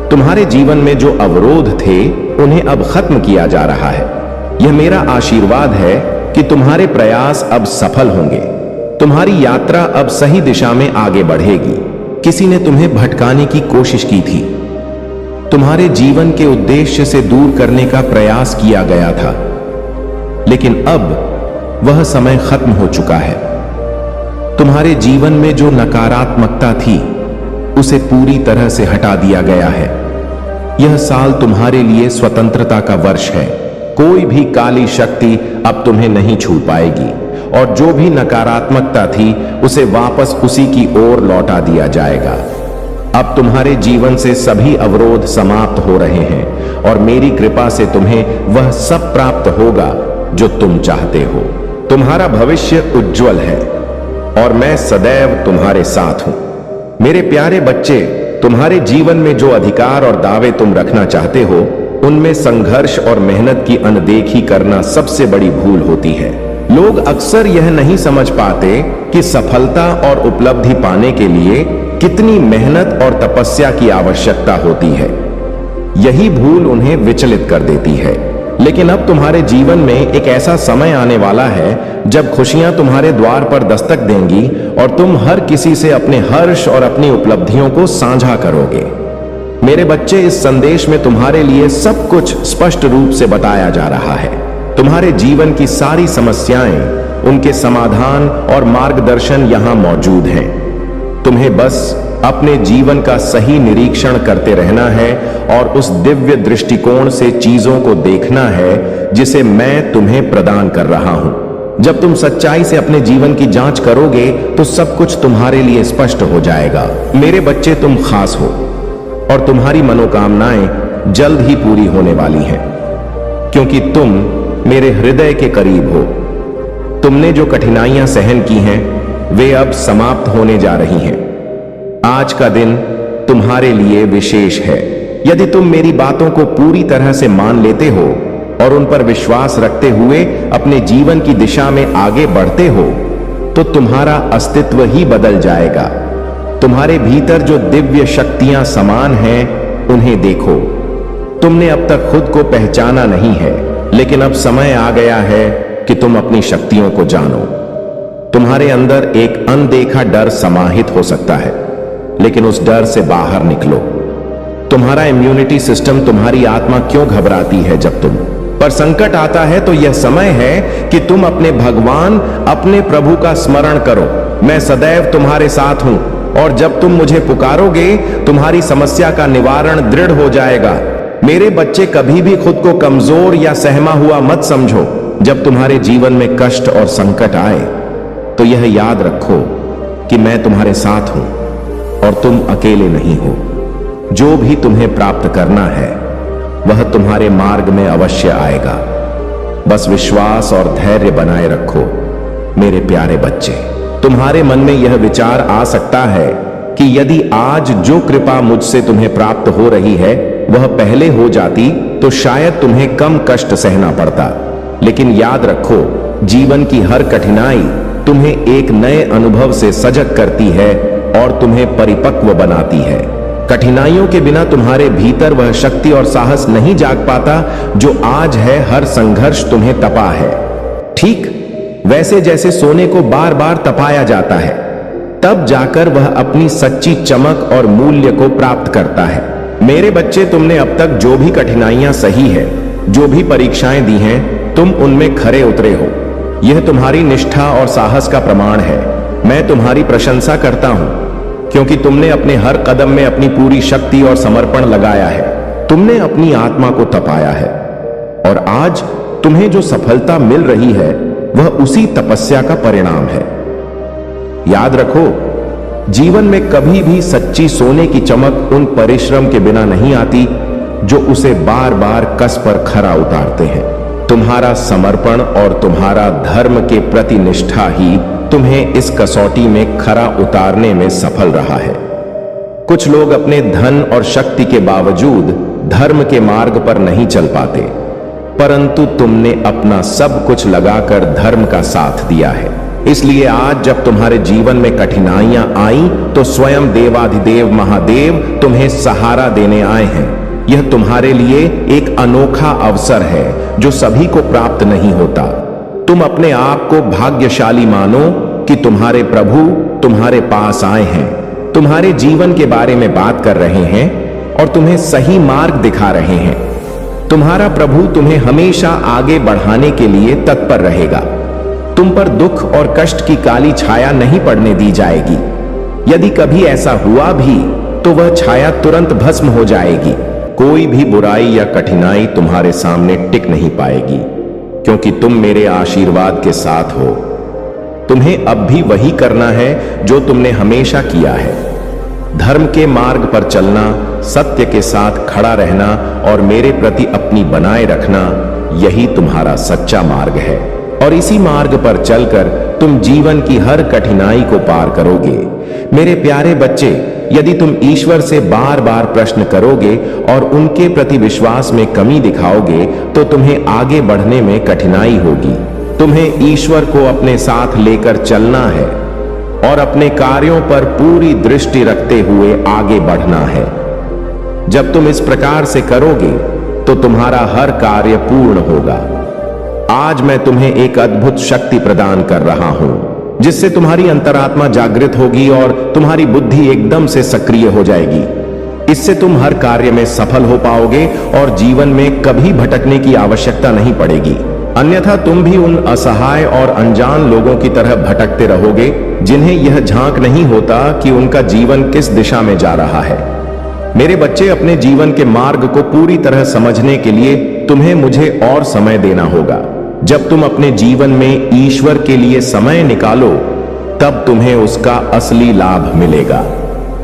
तुम्हारे जीवन में जो अवरोध थे, उन्हें अब खत्म किया जा रहा है। यह मेरा आशीर्वाद है कि तुम्हारे प्रयास अब सफल होंगे। तुम्हारी यात्रा अब सही दिशा में आगे बढ़ेगी। किसी ने तुम्हें भटकाने की कोशिश की थी, तुम्हारे जीवन के उद्देश्य से दूर करने का प्रयास किया गया था, लेकिन अब वह समय खत्म हो चुका है। तुम्हारे जीवन में जो नकारात्मकता थी, उसे पूरी तरह से हटा दिया गया है। यह साल तुम्हारे लिए स्वतंत्रता का वर्ष है। कोई भी काली शक्ति अब तुम्हें नहीं छू पाएगी और जो भी नकारात्मकता थी, उसे वापस उसी की ओर लौटा दिया जाएगा। अब तुम्हारे जीवन से सभी अवरोध समाप्त हो रहे हैं और मेरी कृपा से तुम्हें वह सब प्राप्त होगा जो तुम चाहते हो। तुम्हारा भविष्य उज्जवल है और मैं सदैव तुम्हारे साथ हूं। मेरे प्यारे बच्चे, तुम्हारे जीवन में जो अधिकार और दावे तुम रखना चाहते हो, उनमें संघर्ष और मेहनत की अनदेखी करना सबसे बड़ी भूल होती है। लोग अक्सर यह नहीं समझ पाते कि सफलता और उपलब्धि पाने के लिए कितनी मेहनत और तपस्या की आवश्यकता होती है। यही भूल उन्हें विचलित कर देती है। लेकिन अब तुम्हारे जीवन में एक ऐसा समय आने वाला है जब खुशियां तुम्हारे द्वार पर दस्तक देंगी और तुम हर किसी से अपने हर्ष और अपनी उपलब्धियों को साझा करोगे। मेरे बच्चे, इस संदेश में तुम्हारे लिए सब कुछ स्पष्ट रूप से बताया जा रहा है। तुम्हारे जीवन की सारी समस्याएं, उनके समाधान और मार्गदर्शन यहां मौजूद हैं। तुम्हें बस अपने जीवन का सही निरीक्षण करते रहना है और उस दिव्य दृष्टिकोण से चीजों को देखना है जिसे मैं तुम्हें प्रदान कर रहा हूं। जब तुम सच्चाई से अपने जीवन की जांच करोगे तो सब कुछ तुम्हारे लिए स्पष्ट हो जाएगा। मेरे बच्चे, तुम खास हो और तुम्हारी मनोकामनाएं जल्द ही पूरी होने वाली हैं, क्योंकि तुम मेरे हृदय के करीब हो। तुमने जो कठिनाइयां सहन की हैं, वे अब समाप्त होने जा रही हैं। आज का दिन तुम्हारे लिए विशेष है। यदि तुम मेरी बातों को पूरी तरह से मान लेते हो और उन पर विश्वास रखते हुए अपने जीवन की दिशा में आगे बढ़ते हो, तो तुम्हारा अस्तित्व ही बदल जाएगा। तुम्हारे भीतर जो दिव्य शक्तियां समान हैं, उन्हें देखो। तुमने अब तक खुद को पहचाना नहीं है, लेकिन अब समय आ गया है कि तुम अपनी शक्तियों को जानो। तुम्हारे अंदर एक अनदेखा डर समाहित हो सकता है, लेकिन उस डर से बाहर निकलो। तुम्हारा इम्यूनिटी सिस्टम तुम्हारी आत्मा क्यों घबराती है जब तुम पर संकट आता है, तो यह समय है कि तुम अपने भगवान, अपने प्रभु का स्मरण करो। मैं सदैव तुम्हारे साथ हूं, और जब तुम मुझे पुकारोगे तुम्हारी समस्या का निवारण दृढ़ हो जाएगा। मेरे बच्चे, कभी भी खुद को कमजोर या सहमा हुआ मत समझो। जब तुम्हारे जीवन में कष्ट और संकट आए तो यह याद रखो कि मैं तुम्हारे साथ हूं और तुम अकेले नहीं हो। जो भी तुम्हें प्राप्त करना है वह तुम्हारे मार्ग में अवश्य आएगा। बस विश्वास और धैर्य बनाए रखो। मेरे प्यारे बच्चे, तुम्हारे मन में यह विचार आ सकता है कि यदि आज जो कृपा मुझसे तुम्हें प्राप्त हो रही है वह पहले हो जाती तो शायद तुम्हें कम कष्ट सहना पड़ता। लेकिन याद रखो, जीवन की हर कठिनाई तुम्हें एक नए अनुभव से सजग करती है और तुम्हें परिपक्व बनाती है। कठिनाइयों के बिना तुम्हारे भीतर वह शक्ति और साहस नहीं जाग पाता जो आज है। हर संघर्ष तुम्हें तपा है, ठीक वैसे जैसे सोने को बार बार तपाया जाता है, तब जाकर वह अपनी सच्ची चमक और मूल्य को प्राप्त करता है। मेरे बच्चे, तुमने अब तक जो भी कठिनाइयां सही है, जो भी परीक्षाएं दी हैं, तुम उनमें खरे उतरे हो। यह तुम्हारी निष्ठा और साहस का प्रमाण है। मैं तुम्हारी प्रशंसा करता हूं, क्योंकि तुमने अपने हर कदम में अपनी पूरी शक्ति और समर्पण लगाया है। तुमने अपनी आत्मा को तपाया है, और आज तुम्हें जो सफलता मिल रही है वह उसी तपस्या का परिणाम है। याद रखो, जीवन में कभी भी सच्ची सोने की चमक उन परिश्रम के बिना नहीं आती जो उसे बार बार कस पर खरा उतारते हैं। तुम्हारा समर्पण और तुम्हारा धर्म के प्रति निष्ठा ही तुम्हें इस कसौटी में खरा उतारने में सफल रहा है। कुछ लोग अपने धन और शक्ति के बावजूद धर्म के मार्ग पर नहीं चल पाते, परंतु तुमने अपना सब कुछ लगाकर धर्म का साथ दिया है। इसलिए आज जब तुम्हारे जीवन में कठिनाइयां आई तो स्वयं देवाधिदेव महादेव तुम्हें सहारा देने आए हैं। यह तुम्हारे लिए एक अनोखा अवसर है जो सभी को प्राप्त नहीं होता। तुम अपने आप को भाग्यशाली मानो कि तुम्हारे प्रभु तुम्हारे पास आए हैं, तुम्हारे जीवन के बारे में बात कर रहे हैं और तुम्हें सही मार्ग दिखा रहे हैं। तुम्हारा प्रभु तुम्हें हमेशा आगे बढ़ाने के लिए तत्पर रहेगा। तुम पर दुख और कष्ट की काली छाया नहीं पड़ने दी जाएगी। यदि कभी ऐसा हुआ भी तो वह छाया तुरंत भस्म हो जाएगी। कोई भी बुराई या कठिनाई तुम्हारे सामने टिक नहीं पाएगी, क्योंकि तुम मेरे आशीर्वाद के साथ हो। तुम्हें अब भी वही करना है जो तुमने हमेशा किया है। धर्म के मार्ग पर चलना, सत्य के साथ खड़ा रहना और मेरे प्रति अपनी बनाए रखना, यही तुम्हारा सच्चा मार्ग है। और इसी मार्ग पर चलकर तुम जीवन की हर कठिनाई को पार करोगे। मेरे प्यारे बच्चे, यदि तुम ईश्वर से बार बार प्रश्न करोगे और उनके प्रति विश्वास में कमी दिखाओगे तो तुम्हें आगे बढ़ने में कठिनाई होगी। तुम्हें ईश्वर को अपने साथ लेकर चलना है और अपने कार्यों पर पूरी दृष्टि रखते हुए आगे बढ़ना है। जब तुम इस प्रकार से करोगे तो तुम्हारा हर कार्य पूर्ण होगा। आज मैं तुम्हें एक अद्भुत शक्ति प्रदान कर रहा हूं, जिससे तुम्हारी अंतरात्मा जागृत होगी और तुम्हारी बुद्धि एकदम से सक्रिय हो जाएगी। इससे तुम हर कार्य में सफल हो पाओगे और जीवन में कभी भटकने की आवश्यकता नहीं पड़ेगी। अन्यथा तुम भी उन असहाय और अनजान लोगों की तरह भटकते रहोगे जिन्हें यह झांक नहीं होता कि उनका जीवन किस दिशा में जा रहा है। मेरे बच्चे, अपने जीवन के मार्ग को पूरी तरह समझने के लिए तुम्हें मुझे और समय देना होगा। जब तुम अपने जीवन में ईश्वर के लिए समय निकालो तब तुम्हें उसका असली लाभ मिलेगा।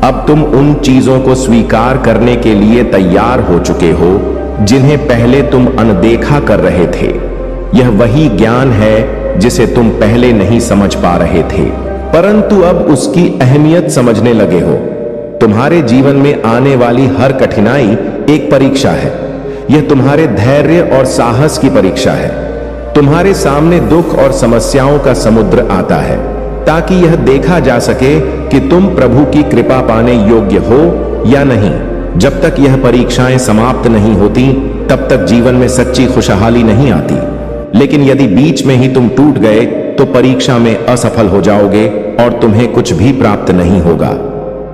अब तुम उन चीजों को स्वीकार करने के लिए तैयार हो चुके हो जिन्हें पहले तुम अनदेखा कर रहे थे। यह वही ज्ञान है जिसे तुम पहले नहीं समझ पा रहे थे, परंतु अब उसकी अहमियत समझने लगे हो। तुम्हारे जीवन में आने वाली हर कठिनाई एक परीक्षा है। यह तुम्हारे धैर्य और साहस की परीक्षा है। तुम्हारे सामने दुख और समस्याओं का समुद्र आता है ताकि यह देखा जा सके कि तुम प्रभु की कृपा पाने योग्य हो या नहीं। जब तक यह परीक्षाएं समाप्त नहीं होती तब तक जीवन में सच्ची खुशहाली नहीं आती। लेकिन यदि बीच में ही तुम टूट गए तो परीक्षा में असफल हो जाओगे और तुम्हें कुछ भी प्राप्त नहीं होगा।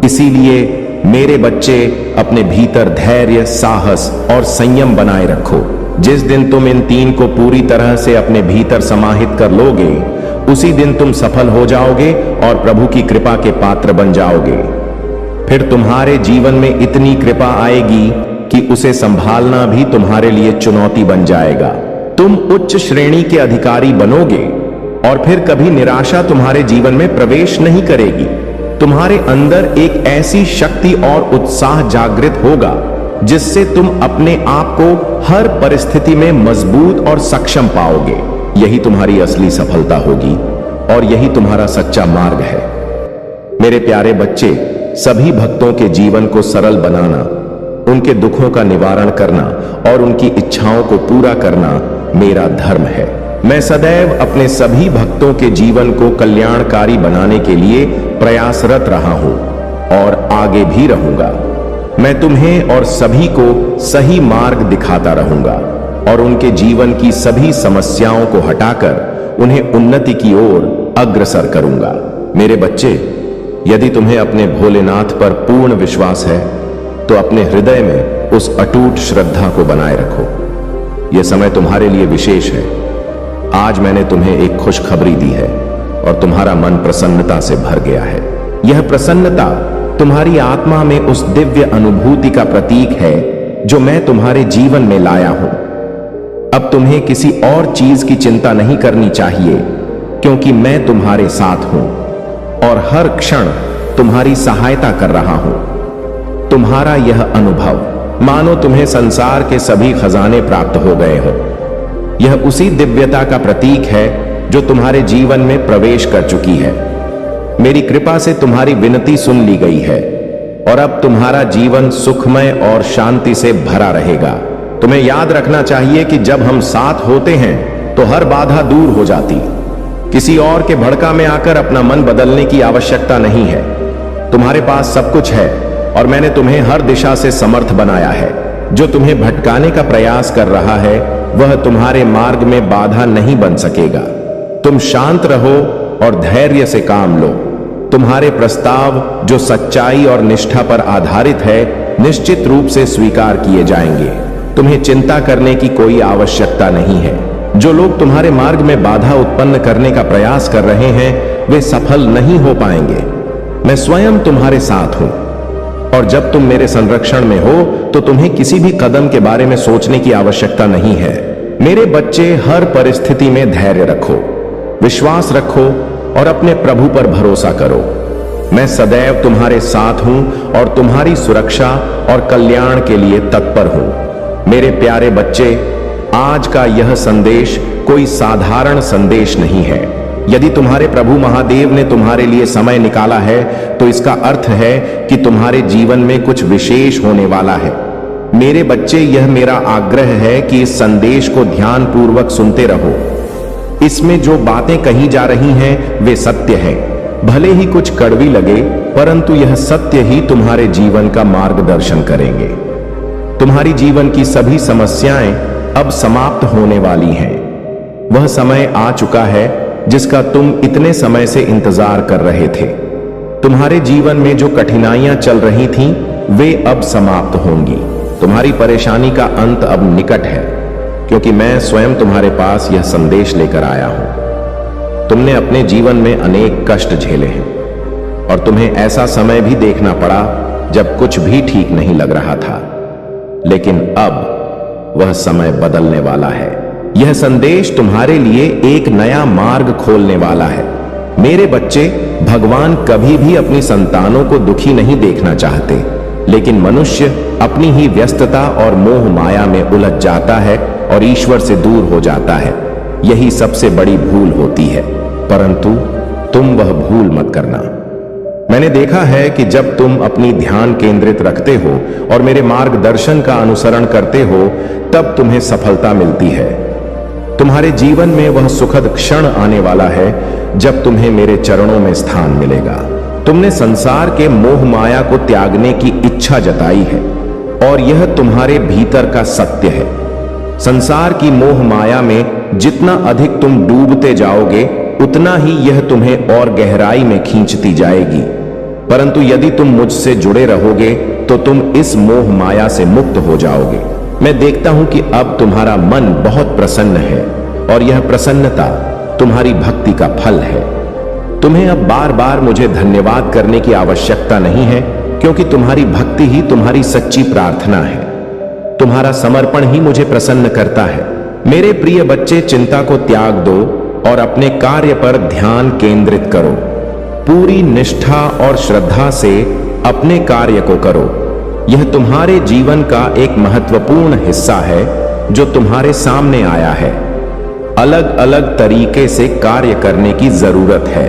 इसीलिए मेरे बच्चे, अपने भीतर धैर्य, साहस और संयम बनाए रखो। जिस दिन तुम इन तीन को पूरी तरह से अपने भीतर समाहित कर लोगे, उसी दिन तुम सफल हो जाओगे और प्रभु की कृपा के पात्र बन जाओगे। फिर तुम्हारे जीवन में इतनी कृपा आएगी कि उसे संभालना भी तुम्हारे लिए चुनौती बन जाएगा। तुम उच्च श्रेणी के अधिकारी बनोगे और फिर कभी निराशा तुम्हारे जीवन में प्रवेश नहीं करेगी। तुम्हारे अंदर एक ऐसी शक्ति और उत्साह जागृत होगा जिससे तुम अपने आप को हर परिस्थिति में मजबूत और सक्षम पाओगे। यही तुम्हारी असली सफलता होगी और यही तुम्हारा सच्चा मार्ग है। मेरे प्यारे बच्चे, सभी भक्तों के जीवन को सरल बनाना, उनके दुखों का निवारण करना और उनकी इच्छाओं को पूरा करना मेरा धर्म है। मैं सदैव अपने सभी भक्तों के जीवन को कल्याणकारी बनाने के लिए प्रयासरत रहा हूं और आगे भी रहूंगा। मैं तुम्हें और सभी को सही मार्ग दिखाता रहूंगा और उनके जीवन की सभी समस्याओं को हटाकर उन्हें उन्नति की ओर अग्रसर करूंगा। मेरे बच्चे, यदि तुम्हें अपने भोलेनाथ पर पूर्ण विश्वास है तो अपने हृदय में उस अटूट श्रद्धा को बनाए रखो। यह समय तुम्हारे लिए विशेष है। आज मैंने तुम्हें एक खुशखबरी दी है और तुम्हारा मन प्रसन्नता से भर गया है। यह प्रसन्नता तुम्हारी आत्मा में उस दिव्य अनुभूति का प्रतीक है जो मैं तुम्हारे जीवन में लाया हूं। अब तुम्हें किसी और चीज की चिंता नहीं करनी चाहिए, क्योंकि मैं तुम्हारे साथ हूं और हर क्षण तुम्हारी सहायता कर रहा हूं। तुम्हारा यह अनुभव मानो तुम्हें संसार के सभी खजाने प्राप्त हो गए हों। यह उसी दिव्यता का प्रतीक है जो तुम्हारे जीवन में प्रवेश कर चुकी है। मेरी कृपा से तुम्हारी विनती सुन ली गई है और अब तुम्हारा जीवन सुखमय और शांति से भरा रहेगा। तुम्हें याद रखना चाहिए कि जब हम साथ होते हैं तो हर बाधा दूर हो जाती। किसी और के भड़का में आकर अपना मन बदलने की आवश्यकता नहीं है। तुम्हारे पास सब कुछ है और मैंने तुम्हें हर दिशा से समर्थ बनाया है। जो तुम्हें भटकाने का प्रयास कर रहा है वह तुम्हारे मार्ग में बाधा नहीं बन सकेगा। तुम शांत रहो और धैर्य से काम लो। तुम्हारे प्रस्ताव जो सच्चाई और निष्ठा पर आधारित है, निश्चित रूप से स्वीकार किए जाएंगे। तुम्हें चिंता करने की कोई आवश्यकता नहीं है। जो लोग तुम्हारे मार्ग में बाधा उत्पन्न करने का प्रयास कर रहे हैं वे सफल नहीं हो पाएंगे। मैं स्वयं तुम्हारे साथ हूं और जब तुम मेरे संरक्षण में हो तो तुम्हें किसी भी कदम के बारे में सोचने की आवश्यकता नहीं है। मेरे बच्चे, हर परिस्थिति में धैर्य रखो, विश्वास रखो और अपने प्रभु पर भरोसा करो। मैं सदैव तुम्हारे साथ हूं और तुम्हारी सुरक्षा और कल्याण के लिए तत्पर हूं। मेरे प्यारे बच्चे, आज का यह संदेश कोई साधारण संदेश नहीं है। यदि तुम्हारे प्रभु महादेव ने तुम्हारे लिए समय निकाला है तो इसका अर्थ है कि तुम्हारे जीवन में कुछ विशेष होने वाला है। मेरे बच्चे, यह मेरा आग्रह है कि इस संदेश को ध्यानपूर्वक सुनते रहो। इसमें जो बातें कही जा रही हैं वे सत्य हैं। भले ही कुछ कड़वी लगे, परंतु यह सत्य ही तुम्हारे जीवन का मार्गदर्शन करेंगे। तुम्हारी जीवन की सभी समस्याएं अब समाप्त होने वाली हैं। वह समय आ चुका है जिसका तुम इतने समय से इंतजार कर रहे थे। तुम्हारे जीवन में जो कठिनाइयां चल रही थीं, वे अब समाप्त होंगी। तुम्हारी परेशानी का अंत अब निकट है, क्योंकि मैं स्वयं तुम्हारे पास यह संदेश लेकर आया हूं। तुमने अपने जीवन में अनेक कष्ट झेले हैं और तुम्हें ऐसा समय भी देखना पड़ा जब कुछ भी ठीक नहीं लग रहा था, लेकिन अब वह समय बदलने वाला है। यह संदेश तुम्हारे लिए एक नया मार्ग खोलने वाला है। मेरे बच्चे, भगवान कभी भी अपनी संतानों को दुखी नहीं देखना चाहते, लेकिन मनुष्य अपनी ही व्यस्तता और मोह माया में उलझ जाता है और ईश्वर से दूर हो जाता है। यही सबसे बड़ी भूल होती है, परंतु तुम वह भूल मत करना। मैंने देखा है कि जब तुम अपनी ध्यान केंद्रित रखते हो और मेरे मार्गदर्शन का अनुसरण करते हो, तब तुम्हें सफलता मिलती है। तुम्हारे जीवन में वह सुखद क्षण आने वाला है जब तुम्हें मेरे चरणों में स्थान मिलेगा। तुमने संसार के मोह माया को त्यागने की इच्छा जताई है और यह तुम्हारे भीतर का सत्य है। संसार की मोह माया में जितना अधिक तुम डूबते जाओगे, उतना ही यह तुम्हें और गहराई में खींचती जाएगी। परंतु यदि तुम मुझसे जुड़े रहोगे तो तुम इस मोह माया से मुक्त हो जाओगे। मैं देखता हूं कि अब तुम्हारा मन बहुत प्रसन्न है और यह प्रसन्नता तुम्हारी भक्ति का फल है। तुम्हें अब बार बार मुझे धन्यवाद करने की आवश्यकता नहीं है, क्योंकि तुम्हारी भक्ति ही तुम्हारी सच्ची प्रार्थना है। तुम्हारा समर्पण ही मुझे प्रसन्न करता है। मेरे प्रिय बच्चे, चिंता को त्याग दो और अपने कार्य पर ध्यान केंद्रित करो। पूरी निष्ठा और श्रद्धा से अपने कार्य को करो। यह तुम्हारे जीवन का एक महत्वपूर्ण हिस्सा है जो तुम्हारे सामने आया है। अलग अलग तरीके से कार्य करने की जरूरत है,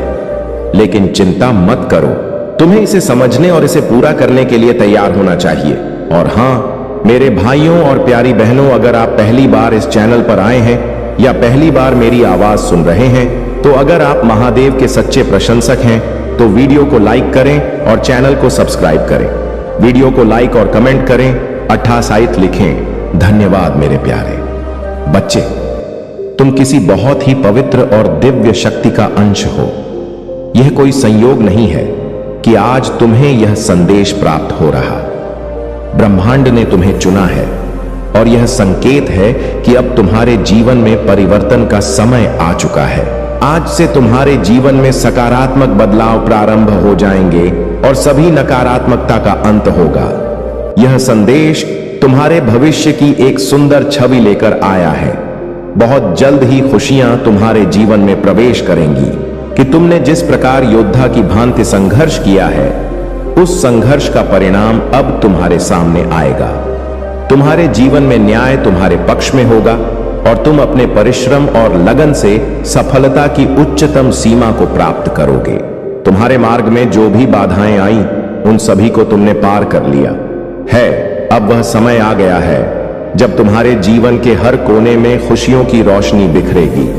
लेकिन चिंता मत करो। तुम्हें इसे समझने और इसे पूरा करने के लिए तैयार होना चाहिए। और हां, मेरे भाइयों और प्यारी बहनों, अगर आप पहली बार इस चैनल पर आए हैं या पहली बार मेरी आवाज सुन रहे हैं, तो अगर आप महादेव के सच्चे प्रशंसक हैं तो वीडियो को लाइक करें और चैनल को सब्सक्राइब करें। वीडियो को लाइक और कमेंट करें, 28 लिखें। धन्यवाद मेरे प्यारे बच्चे। तुम किसी बहुत ही पवित्र और दिव्य शक्ति का अंश हो। यह कोई संयोग नहीं है कि आज तुम्हें यह संदेश प्राप्त हो रहा। ब्रह्मांड ने तुम्हें चुना है और यह संकेत है कि अब तुम्हारे जीवन में परिवर्तन का समय आ चुका है। आज से तुम्हारे जीवन में सकारात्मक बदलाव प्रारंभ हो जाएंगे और सभी नकारात्मकता का अंत होगा। यह संदेश तुम्हारे भविष्य की एक सुंदर छवि लेकर आया है। बहुत जल्द ही खुशियां तुम्हारे जीवन में प्रवेश करेंगी कि तुमने जिस प्रकार योद्धा की भांति संघर्ष किया है, उस संघर्ष का परिणाम अब तुम्हारे सामने आएगा। तुम्हारे जीवन में न्याय तुम्हारे पक्ष में होगा और तुम अपने परिश्रम और लगन से सफलता की उच्चतम सीमा को प्राप्त करोगे। तुम्हारे मार्ग में जो भी बाधाएं आई, उन सभी को तुमने पार कर लिया है। अब वह समय आ गया है जब तुम्हारे जीवन के हर कोने में खुशियों की रोशनी बिखरेगी।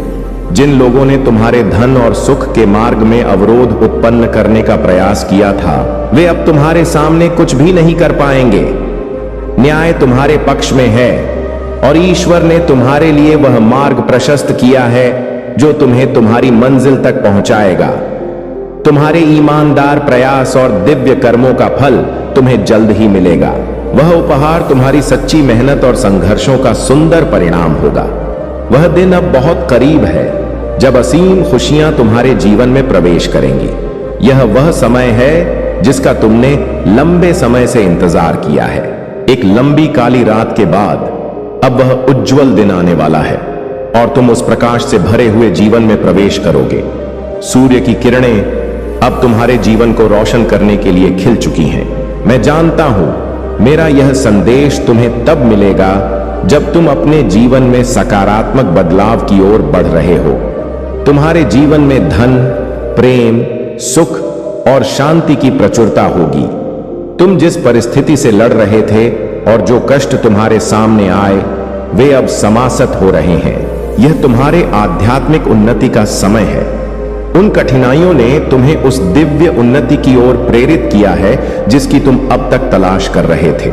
जिन लोगों ने तुम्हारे धन और सुख के मार्ग में अवरोध उत्पन्न करने का प्रयास किया था, वे अब तुम्हारे सामने कुछ भी नहीं कर पाएंगे। न्याय तुम्हारे पक्ष में है और ईश्वर ने तुम्हारे लिए वह मार्ग प्रशस्त किया है जो तुम्हें तुम्हारी मंजिल तक पहुंचाएगा। तुम्हारे ईमानदार प्रयास और दिव्य कर्मों का फल तुम्हें जल्द ही मिलेगा। वह उपहार तुम्हारी सच्ची मेहनत और संघर्षों का सुंदर परिणाम होगा। वह दिन अब बहुत करीब है जब असीम खुशियां तुम्हारे जीवन में प्रवेश करेंगी। यह वह समय है जिसका तुमने लंबे समय से इंतजार किया है। एक लंबी काली रात के बाद अब वह उज्जवल दिन आने वाला है और तुम उस प्रकाश से भरे हुए जीवन में प्रवेश करोगे। सूर्य की किरणें अब तुम्हारे जीवन को रोशन करने के लिए खिल चुकी हैं। मैं जानता हूं मेरा यह संदेश तुम्हें तब मिलेगा जब तुम अपने जीवन में सकारात्मक बदलाव की ओर बढ़ रहे हो। तुम्हारे जीवन में धन, प्रेम, सुख और शांति की प्रचुरता होगी। तुम जिस परिस्थिति से लड़ रहे थे और जो कष्ट तुम्हारे सामने आए, वे अब समासत हो रहे हैं। यह तुम्हारे आध्यात्मिक उन्नति का समय है। उन कठिनाइयों ने तुम्हें उस दिव्य उन्नति की ओर प्रेरित किया है जिसकी तुम अब तक तलाश कर रहे थे।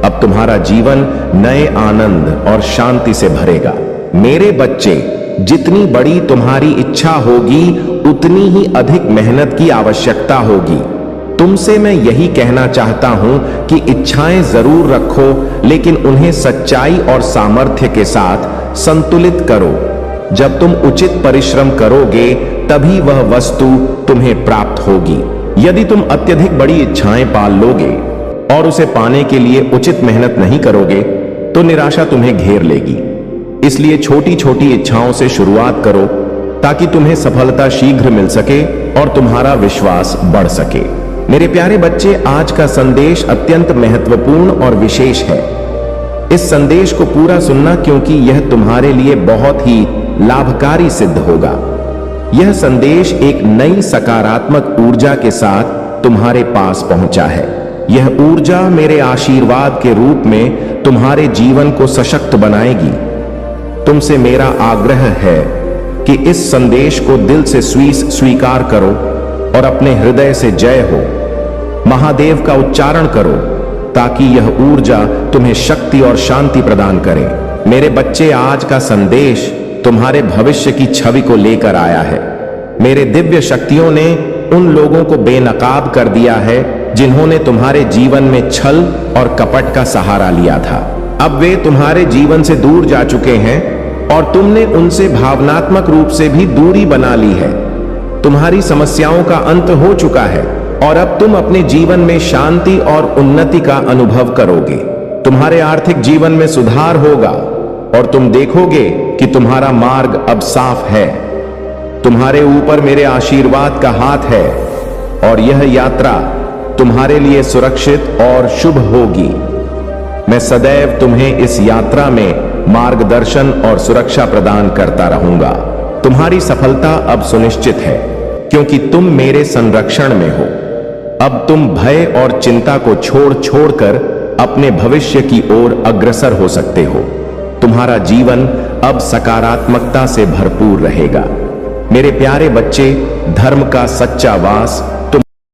अब तुम्हारा जीवन नए आनंद और शांति से भरेगा। मेरे बच्चे, जितनी बड़ी तुम्हारी इच्छा होगी, उतनी ही अधिक मेहनत की आवश्यकता होगी। तुमसे मैं यही कहना चाहता हूं कि इच्छाएं जरूर रखो, लेकिन उन्हें सच्चाई और सामर्थ्य के साथ संतुलित करो। जब तुम उचित परिश्रम करोगे, तभी वह वस्तु तुम्हें प्राप्त होगी। यदि तुम अत्यधिक बड़ी इच्छाएं पाल लोगे और उसे पाने के लिए उचित मेहनत नहीं करोगे, तो निराशा तुम्हें घेर लेगी। इसलिए छोटी छोटी इच्छाओं से शुरुआत करो ताकि तुम्हें सफलता शीघ्र मिल सके और तुम्हारा विश्वास बढ़ सके। मेरे प्यारे बच्चे, आज का संदेश अत्यंत महत्वपूर्ण और विशेष है। इस संदेश को पूरा सुनना, क्योंकि यह तुम्हारे लिए बहुत ही लाभकारी सिद्ध होगा। यह संदेश एक नई सकारात्मक ऊर्जा के साथ तुम्हारे पास पहुंचा है। यह ऊर्जा मेरे आशीर्वाद के रूप में तुम्हारे जीवन को सशक्त बनाएगी। तुमसे मेरा आग्रह है कि इस संदेश को दिल से स्वीकार करो और अपने हृदय से जय हो महादेव का उच्चारण करो ताकि यह ऊर्जा तुम्हें शक्ति और शांति प्रदान करे। मेरे बच्चे, आज का संदेश तुम्हारे भविष्य की छवि को लेकर आया है। मेरे दिव्य शक्तियों ने उन लोगों को बेनकाब कर दिया है जिन्होंने तुम्हारे जीवन में छल और कपट का सहारा लिया था। अब वे तुम्हारे जीवन से दूर जा चुके हैं और तुमने उनसे भावनात्मक रूप से भी दूरी बना ली है। तुम्हारी समस्याओं का अंत हो चुका है और अब तुम अपने जीवन में शांति और उन्नति का अनुभव करोगे। तुम्हारे आर्थिक जीवन में सुधार होगा और तुम देखोगे कि तुम्हारा मार्ग अब साफ है। तुम्हारे ऊपर मेरे आशीर्वाद का हाथ है और यह यात्रा तुम्हारे लिए सुरक्षित और शुभ होगी। मैं सदैव तुम्हें इस यात्रा में मार्गदर्शन और सुरक्षा प्रदान करता रहूंगा। तुम्हारी सफलता अब सुनिश्चित है क्योंकि तुम मेरे संरक्षण में हो। अब तुम भय और चिंता को छोड़कर अपने भविष्य की ओर अग्रसर हो सकते हो। तुम्हारा जीवन अब सकारात्मकता से भरपूर रहेगा। मेरे प्यारे बच्चे, धर्म का सच्चा वास